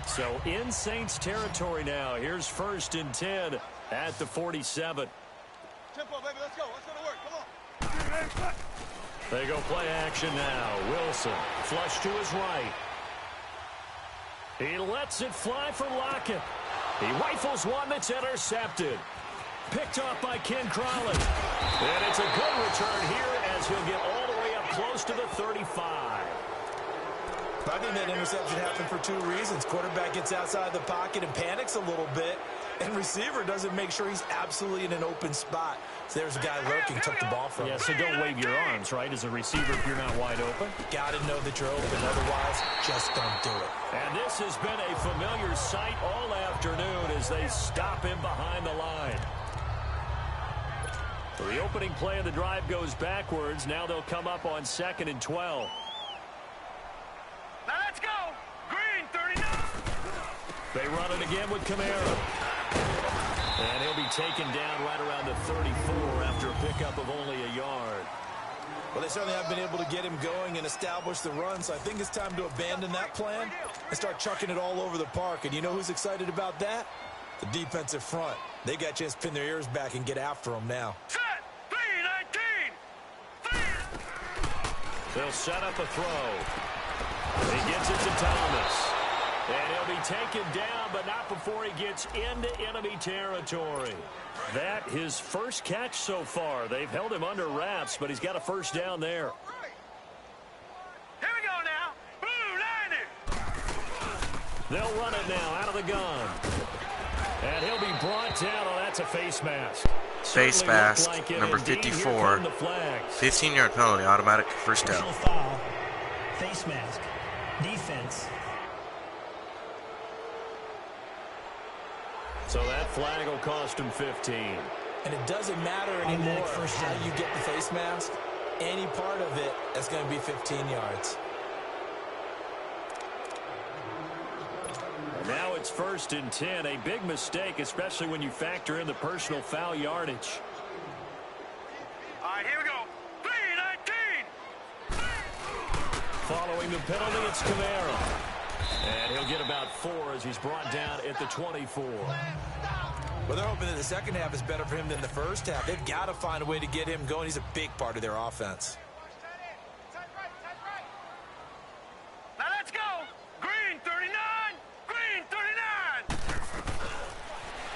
So in Saints territory now. Here's 1st and 10 at the 47. Tempo, baby, let's go. Let's go to work. Come on. They go play action now. Wilson, flush to his right. He lets it fly for Lockett. He rifles one that's intercepted. Picked off by Ken Crowley. And it's a good return here as he'll get all the way up close to the 35. I think that interception happened for 2 reasons. Quarterback gets outside the pocket and panics a little bit, and receiver doesn't make sure he's absolutely in an open spot. So there's a guy lurking, took the ball from him. Yeah, so don't wave your arms, right, as a receiver if you're not wide open. Got to know that you're open, otherwise just don't do it. And this has been a familiar sight all afternoon as they stop him behind the line. So the opening play of the drive goes backwards. Now they'll come up on 2nd and 12. Now let's go. Green, 39. They run it again with Kamara. And he'll be taken down right around the 34 after a pickup of only a yard. Well, they certainly have been able to get him going and establish the run, so I think it's time to abandon that plan and start chucking it all over the park. And you know who's excited about that? The defensive front. They got a chance to pin their ears back and get after him now. Set. 3-19. They'll set up a throw. He gets it to Thomas. And he'll be taken down, but not before he gets into enemy territory. That his first catch so far. They've held him under wraps, but he's got a first down there. Here we go now. Blue, line it. They'll run it now out of the gun. And he'll be brought down. Oh, that's a face mask. Face mask, number 54. 15-yard penalty, automatic first down. Foul, face mask, defense. So that flag will cost him 15. And it doesn't matter anymore how you get the face mask. Any part of it, that's going to be 15 yards. And now it's 1st and 10. A big mistake, especially when you factor in the personal foul yardage. All right, here we go. 3-19. Following the penalty, it's Kamara. And he'll get about 4 as he's brought down at the 24. Well, they're hoping that the second half is better for him than the first half. They've got to find a way to get him going. He's a big part of their offense. Now let's go. Green 39. Green 39.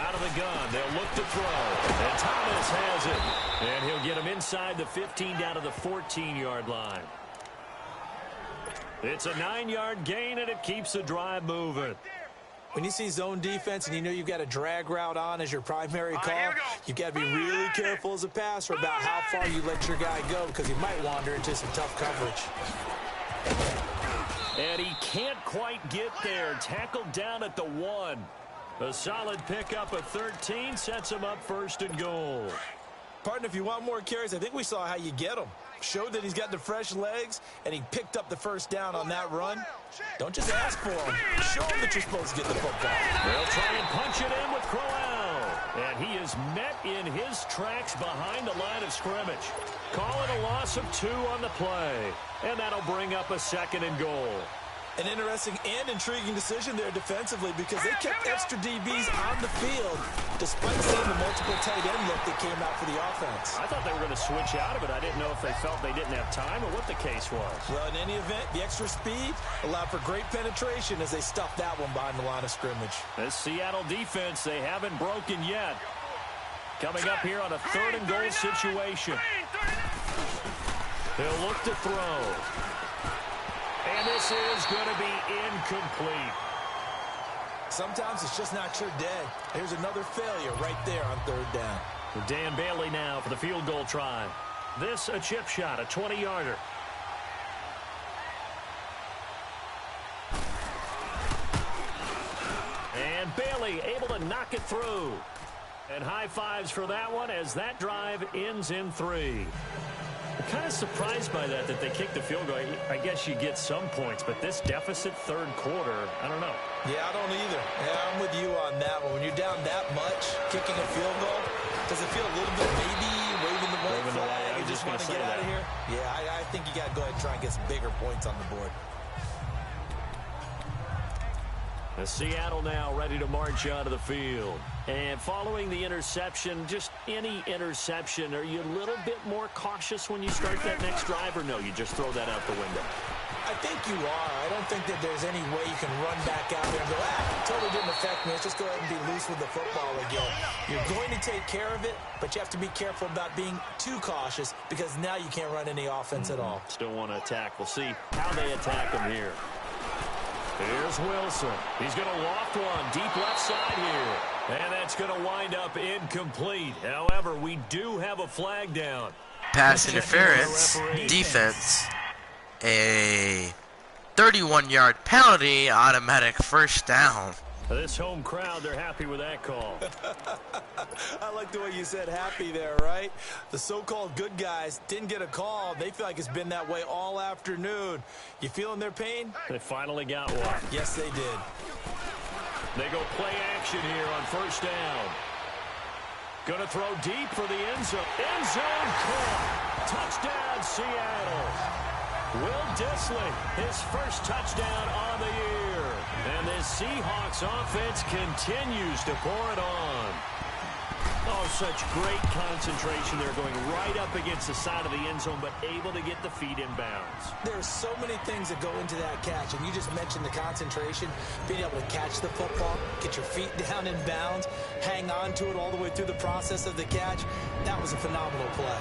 Out of the gun, they'll look to throw. And Thomas has it. And he'll get him inside the 15 down to the 14-yard line. It's a 9-yard gain, and it keeps the drive moving. When you see zone defense and you know you've got a drag route on as your primary call, you've got to be really careful as a passer about how far you let your guy go because he might wander into some tough coverage. And he can't quite get there. Tackled down at the 1. A solid pickup of 13 sets him up 1st and goal. Partner, if you want more carries, I think we saw how you get him. Showed that he's got the fresh legs, and he picked up the first down on that run. Don't just ask for him. Show him that you're supposed to get the football. They'll try and punch it in with Crowell. And he is met in his tracks behind the line of scrimmage. Calling a loss of 2 on the play. And that'll bring up a 2nd and goal. An interesting and intriguing decision there defensively because they kept extra DBs on the field despite seeing the multiple tight end look that came out for the offense. I thought they were going to switch out of it. I didn't know if they felt they didn't have time or what the case was. Well, in any event, the extra speed allowed for great penetration as they stuffed that one behind the line of scrimmage. This Seattle defense, they haven't broken yet. Coming up here on a 3rd and goal situation. They'll look to throw. And this is going to be incomplete. Sometimes it's just not your day. Here's another failure right there on 3rd down. Dan Bailey now for the field goal try. This a chip shot, a 20-yarder. And Bailey able to knock it through. And high fives for that one as that drive ends in 3. I'm kind of surprised by that they kicked the field goal. I guess you get some points, but this deficit 3rd quarter, I don't know. Yeah, I don't either. Yeah, I'm with you on that one. When you're down that much, kicking a field goal, does it feel a little bit maybe waving the white flag? You just want to get out of here? Yeah, I think you got to go ahead and try and get some bigger points on the board. The Seattle now ready to march onto the field. And following the interception, just any interception, are you a little bit more cautious when you start that next drive, or no, you just throw that out the window? I think you are. I don't think that there's any way you can run back out there and go, totally didn't affect me. Let's just go ahead and be loose with the football again. You're going to take care of it, but you have to be careful about being too cautious because now you can't run any offense at all. Still want to attack. We'll see how they attack him here. Here's Wilson. He's going to loft one deep left side here. And that's going to wind up incomplete. However, we do have a flag down. Pass interference, defense, a 31-yard penalty, automatic 1st down. This home crowd, they're happy with that call. I like the way you said happy there, right? The so-called good guys didn't get a call. They feel like it's been that way all afternoon. You feeling their pain? They finally got one. Yes, they did. They go play action here on 1st down. Going to throw deep for the end zone. End zone caught. Touchdown, Seattle. Will Dissly, his first touchdown on the year. And this Seahawks offense continues to pour it on. Oh, such great concentration. They're going right up against the side of the end zone, but able to get the feet in bounds. There's so many things that go into that catch, and you just mentioned the concentration, being able to catch the football, get your feet down in bounds, hang on to it all the way through the process of the catch. That was a phenomenal play.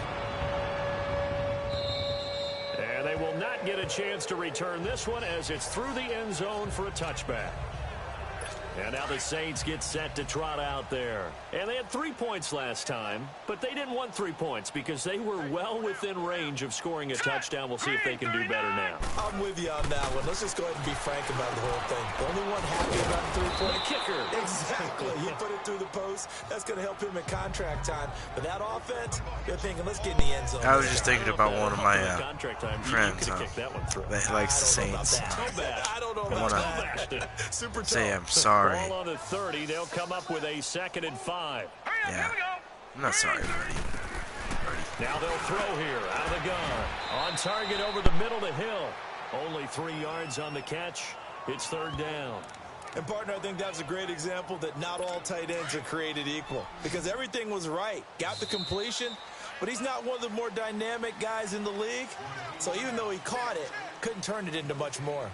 And they will not get a chance to return this one as it's through the end zone for a touchback. And now the Saints get set to trot out there. And they had 3 points last time, but they didn't want 3 points because they were well within range of scoring a touchdown. We'll see if they can do better now. I'm with you on that one. Let's just go ahead and be frank about the whole thing. The only one happy about three-point kicker. Exactly. He put it through the post. That's going to help him in contract time. But that offense, they're thinking, let's get in the end zone. I was just thinking about one of my friends that likes the Saints. I don't know I about want that. Super to say tough. I'm sorry. Ball on the 30. They'll come up with a 2nd and 5. Yeah, I'm not sorry, buddy. Now they'll throw here out of the gun. On target over the middle to Hill. Only 3 yards on the catch. It's 3rd down. And, partner, I think that's a great example that not all tight ends are created equal. Because everything was right. Got the completion, but he's not one of the more dynamic guys in the league. So even though he caught it, couldn't turn it into much more.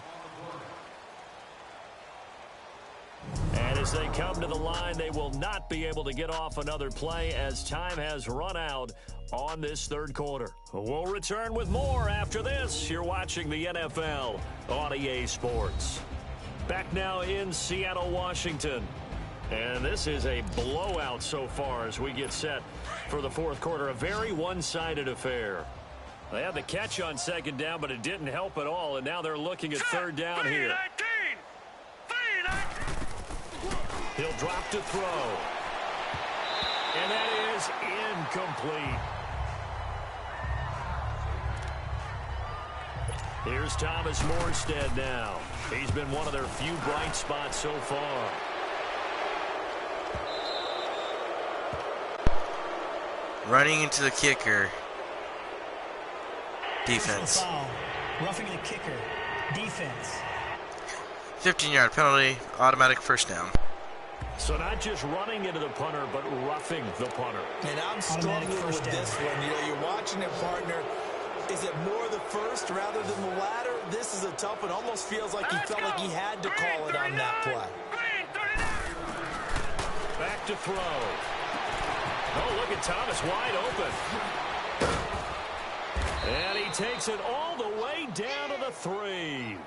And as they come to the line, they will not be able to get off another play as time has run out on this 3rd quarter. We'll return with more after this. You're watching the NFL on EA Sports. Back now in Seattle, Washington. And this is a blowout so far as we get set for the 4th quarter. A very one-sided affair. They had the catch on 2nd down, but it didn't help at all. And now they're looking at 3rd down here. He'll drop to throw. And that is incomplete. Here's Thomas Morstead now. He's been one of their few bright spots so far. Running into the kicker. Defense. Roughing the kicker. Defense. 15-yard penalty. Automatic 1st down. So not just running into the punter, but roughing the punter. And I'm struggling with this one. You know, you're watching it, partner. Is it more the first rather than the latter? This is a tough one. Almost feels like he felt like he had to call it on that play. Back to throw. Oh, look at Thomas wide open. And he takes it all the way down to the 3.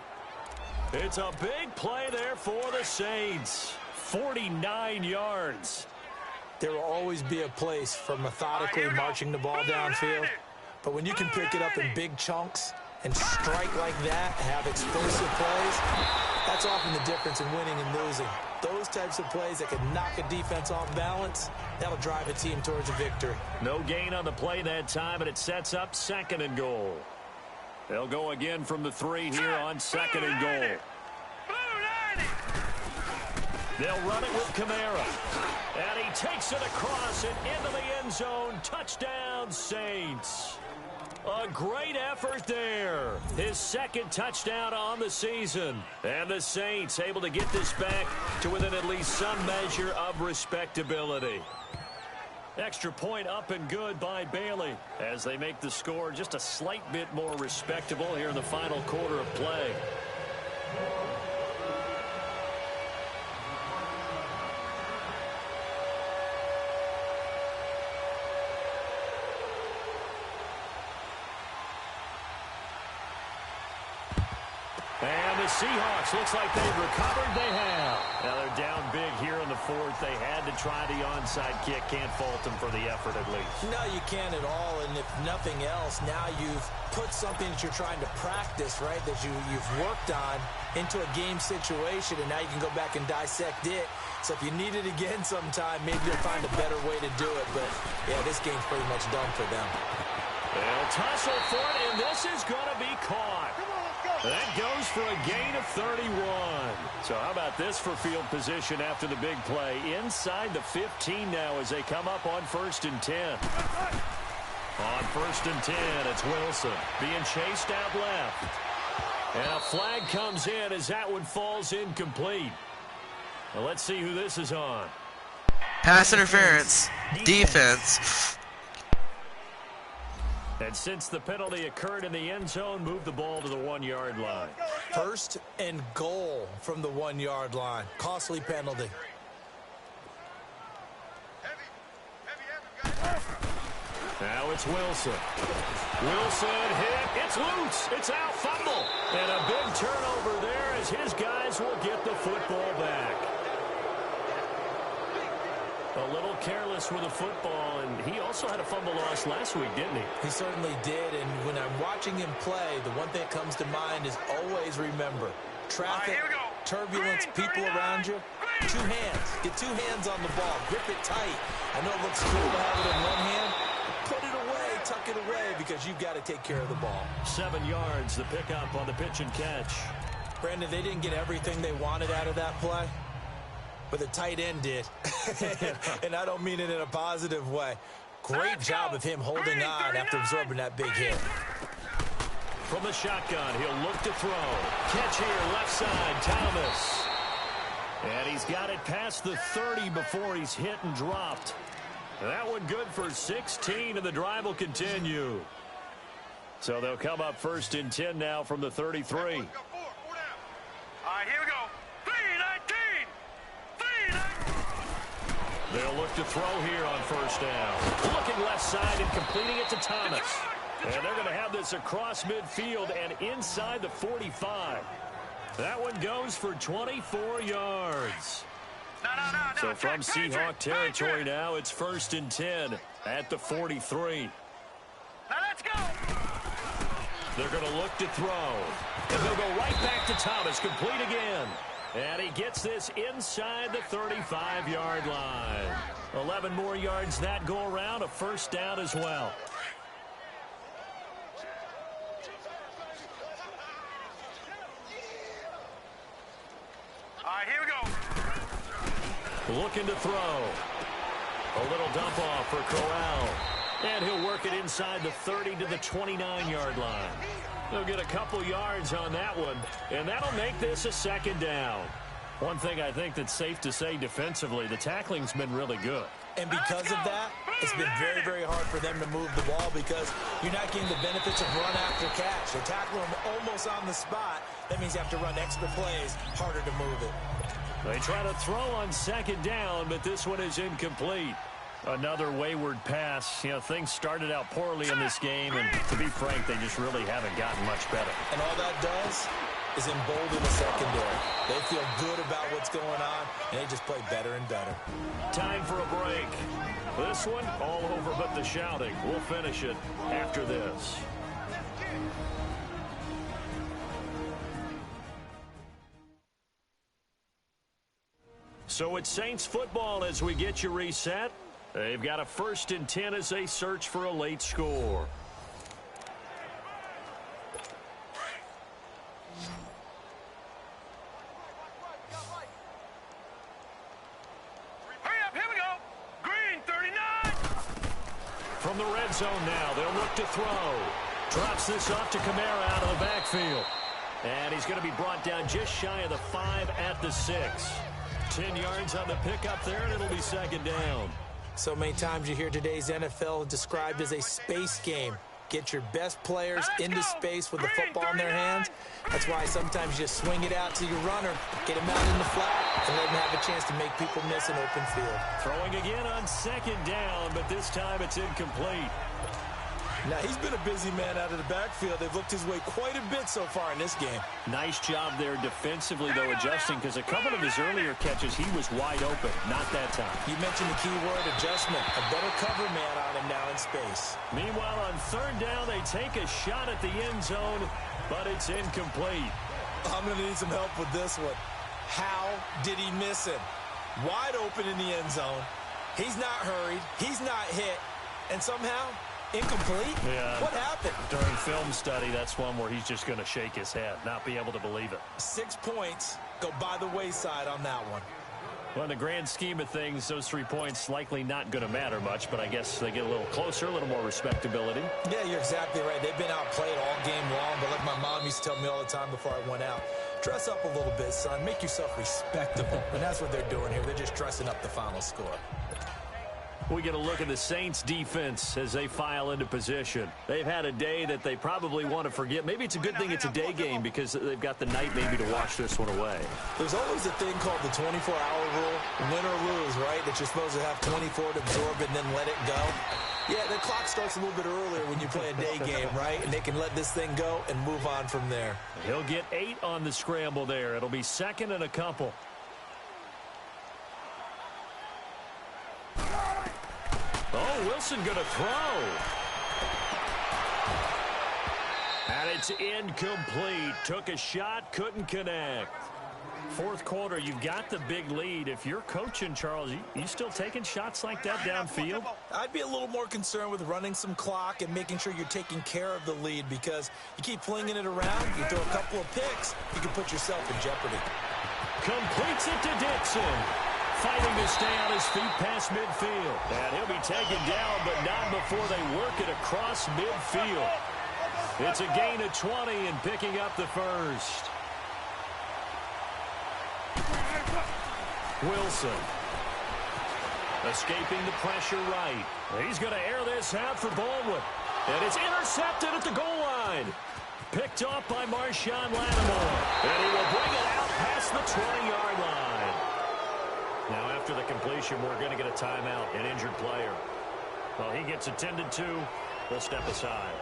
It's a big play there for the Saints. 49 yards. There will always be a place for methodically marching the ball downfield. But when you can pick it up in big chunks and strike like that, have explosive plays, that's often the difference in winning and losing. Those types of plays that can knock a defense off balance, that'll drive a team towards a victory. No gain on the play that time, and it sets up 2nd and goal. They'll go again from the 3 here on 2nd and goal. They'll run it with Kamara. And he takes it across and into the end zone. Touchdown, Saints. A great effort there. His 2nd touchdown on the season. And the Saints able to get this back to within at least some measure of respectability. Extra point up and good by Bailey as they make the score just a slight bit more respectable here in the final quarter of play. And the Seahawks, looks like they've recovered. They have. Now they're down big here in the 4th. They had to try the onside kick. Can't fault them for the effort at least. No, you can't at all. And if nothing else, now you've put something that you're trying to practice, right, that you've worked on into a game situation, and now you can go back and dissect it. So if you need it again sometime, maybe you'll find a better way to do it. But, yeah, this game's pretty much done for them. They'll tussle for it, and this is going to be caught. That goes for a gain of 31. So how about this for field position after the big play? Inside the 15 now as they come up on 1st and 10. On 1st and 10, it's Wilson being chased out left. And a flag comes in as that one falls incomplete. Well, let's see who this is on. Pass interference. Defense. And since the penalty occurred in the end zone, move the ball to the 1-yard line. 1st and goal from the 1-yard line. Costly penalty. Now it's Wilson. Wilson hit. It's loose. It's out. Fumble. And a big turnover there as his guys will get the football back. A little careless with the football, and he also had a fumble loss last week, didn't he? He certainly did, and when I'm watching him play, the one thing that comes to mind is always remember, traffic turbulence, people around you. Two hands. Get two hands on the ball. Grip it tight. I know it looks cool to have it in one hand. Put it away. Tuck it away because you've got to take care of the ball. 7 yards, the pickup on the pitch and catch. Brandon, they didn't get everything they wanted out of that play, but the tight end did. And I don't mean it in a positive way. Great job of him holding on after absorbing that big hit. From the shotgun, he'll look to throw. Catch here, left side, Thomas. And he's got it past the 30 before he's hit and dropped. That one good for 16, and the drive will continue. So they'll come up 1st and 10 now from the 33. All right, here we go. 3-19. 3-19. They'll look to throw here on 1st down. Looking left side and completing it to Thomas. And they're going to have this across midfield and inside the 45. That one goes for 24 yards. So from Seahawk territory now, it's 1st and 10 at the 43. Now let's go. They're going to look to throw. And they'll go right back to Thomas, complete again. And he gets this inside the 35-yard line. 11 more yards that go around, a 1st down as well. All right, here we go. Looking to throw. A little dump off for Corral. And he'll work it inside the 30 to the 29-yard line. He'll get a couple yards on that one, and that'll make this a 2nd down. One thing I think that's safe to say defensively, the tackling's been really good. And because of that, it's been very, very hard for them to move the ball because you're not getting the benefits of run after catch. They're tackling them almost on the spot. That means you have to run extra plays, harder to move it. They try to throw on 2nd down, but this one is incomplete. Another wayward pass. You know, things started out poorly in this game, and to be frank, they just really haven't gotten much better. And all that does is embolden the secondary. They feel good about what's going on, and they just play better and better. Time for a break. This one, all over but the shouting. We'll finish it after this. So it's Saints football as we get you reset. They've got a 1st and 10 as they search for a late score. Hurry up, here we go. Green, 39. From the red zone now, they'll look to throw. Drops this off to Kamara out of the backfield. And he's going to be brought down just shy of the 5 at the 6. 10 yards on the pickup there, and it'll be 2nd down. So many times you hear today's NFL described as a space game. Get your best players into space with the football in their hands. That's why sometimes you just swing it out to your runner, get him out in the flat, and let him have a chance to make people miss an open field. Throwing again on 2nd down, but this time it's incomplete. Now, he's been a busy man out of the backfield. They've looked his way quite a bit so far in this game. Nice job there defensively, though, adjusting, because a couple of his earlier catches, he was wide open. Not that time. You mentioned the key word, adjustment. A better cover man on him now in space. Meanwhile, on 3rd down, they take a shot at the end zone, but it's incomplete. I'm going to need some help with this one. How did he miss him? Wide open in the end zone. He's not hurried. He's not hit. And somehow, incomplete? Yeah. What happened? During film study, that's one where he's just going to shake his head, not be able to believe it. 6 points go by the wayside on that one. Well, in the grand scheme of things, those 3 points likely not going to matter much, but I guess they get a little closer, a little more respectability. Yeah, you're exactly right. They've been outplayed all game long, but like my mom used to tell me all the time before I went out, dress up a little bit, son. Make yourself respectable. And that's what they're doing here. They're just dressing up the final score. We get a look at the Saints defense as they file into position. They've had a day that they probably want to forget. Maybe it's a good thing it's a day game because they've got the night maybe to wash this one away. There's always a thing called the 24-hour rule, win or lose, right? That you're supposed to have 24 to absorb and then let it go. Yeah, the clock starts a little bit earlier when you play a day game, right? And they can let this thing go and move on from there. He'll get 8 on the scramble there. It'll be 2nd and a couple. Oh, Wilson going to throw. And it's incomplete. Took a shot, couldn't connect. Fourth quarter, you've got the big lead. If you're coaching, Charles, you still taking shots like that downfield? I'd be a little more concerned with running some clock and making sure you're taking care of the lead, because you keep flinging it around, you throw a couple of picks, you can put yourself in jeopardy. Completes it to Dixon. Fighting to stay on his feet past midfield. And he'll be taken down, but not before they work it across midfield. It's a gain of 20 and picking up the first. Wilson. Escaping the pressure right. He's going to air this out for Baldwin. And it's intercepted at the goal line. Picked off by Marshawn Lattimore. And he will bring it out past the 20-yard line. Now, after the completion, we're going to get a timeout, an injured player. Well, he gets attended to. We'll step aside.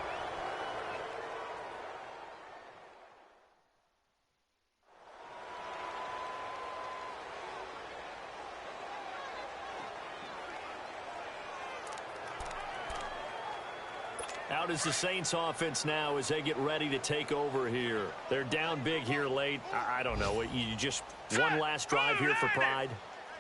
Out is the Saints offense now as they get ready to take over here. They're down big here late. I don't know. You just one last drive here for pride?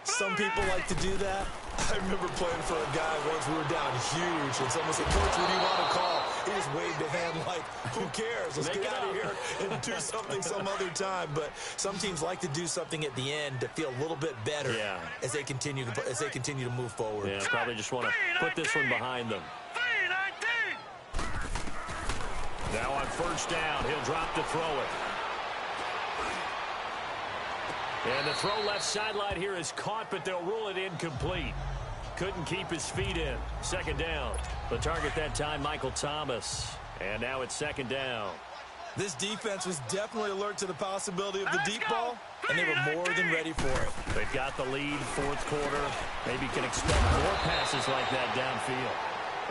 Some people like to do that. I remember playing for a guy once. We were down huge, and someone said, "Coach, what do you want to call?" He just waved a hand like, "Who cares? Let's get out of here and do something some other time." But some teams like to do something at the end to feel a little bit better as they continue to move forward. Yeah, probably just want to put this one behind them. Now on first down, he'll drop to throw it. And the throw left sideline here is caught, but they'll rule it incomplete. Couldn't keep his feet in. Second down. The target that time, Michael Thomas. And now it's second down. This defense was definitely alert to the possibility of the deep ball, and they were more than ready for it. They've got the lead, fourth quarter. Maybe can expect more passes like that downfield.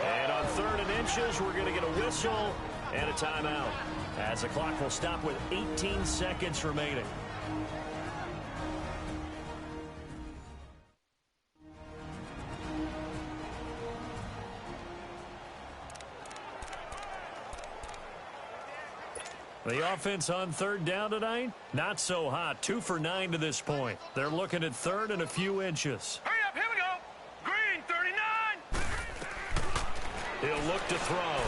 And on 3rd and inches, we're going to get a whistle and a timeout, as the clock will stop with 18 seconds remaining. The offense on 3rd down tonight, not so hot. 2 for 9 to this point. They're looking at 3rd and a few inches. Hurry up, here we go. Green, 39. He'll look to throw.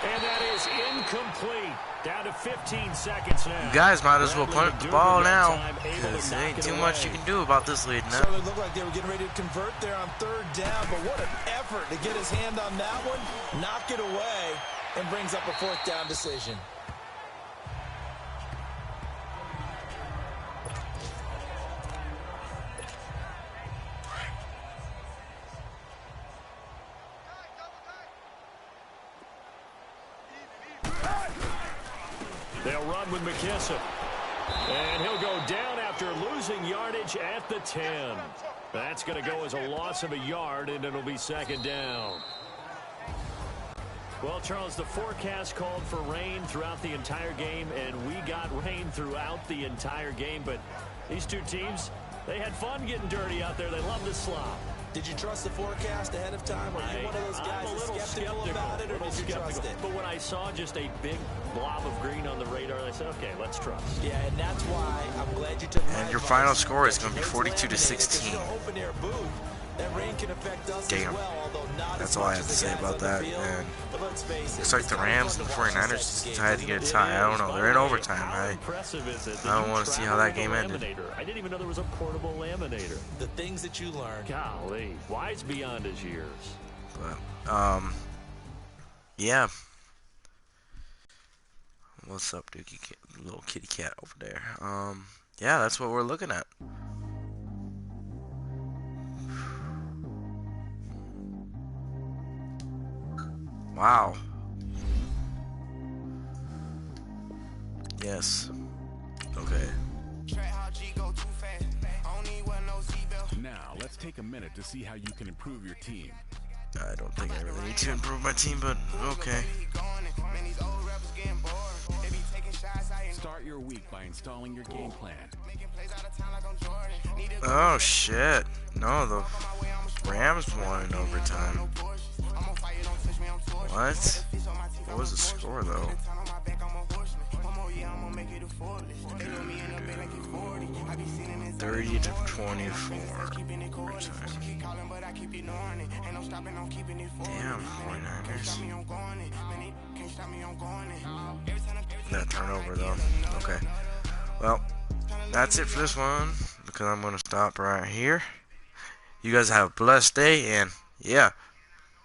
And that is incomplete. Down to 15 seconds now. You guys might as well punt the ball now, because there ain't too much you can do about this lead now. So it looked like they were getting ready to convert there on 3rd down, but what an effort to get his hand on that one, knock it away, and brings up a 4th down decision. They'll run with McKissick. And he'll go down after losing yardage at the 10. That's going to go as a loss of a yard, and it'll be second down. Well, Charles, the forecast called for rain throughout the entire game, and we got rain throughout the entire game. But these two teams, they had fun getting dirty out there. They love to slop. Did you trust the forecast ahead of time? Are you one of those guys that's skeptical about it, or did you trust it? But when I saw just a big blob of green on the radar, I said, okay, let's trust. Yeah, and that's why I'm glad you took my And your advice. final score is going to be 42-16. That rain can affect us Damn. as well, although not That's as all I much have to as the say guys about on the that. field. And But let's face it, looks like the Rams and the 49ers just decided to get a tie. I don't know. They're in overtime. I don't want to see how that game ended. I didn't even know there was a portable laminator. The things that you learn. Golly, wise beyond his years. But, yeah. What's up, Dookie? Little kitty cat over there. Yeah, that's what we're looking at. Wow. Yes. Okay. Now, let's take a minute to see how you can improve your team. I don't think I really need to improve my team, but okay. Start your week by installing your game plan. Oh, shit. No, the Rams won in overtime. What? What was the score, though? 30 to 24. Damn, 49ers. That turnover, though. Okay. Well, that's it for this one, because I'm going to stop right here. You guys have a blessed day, and yeah.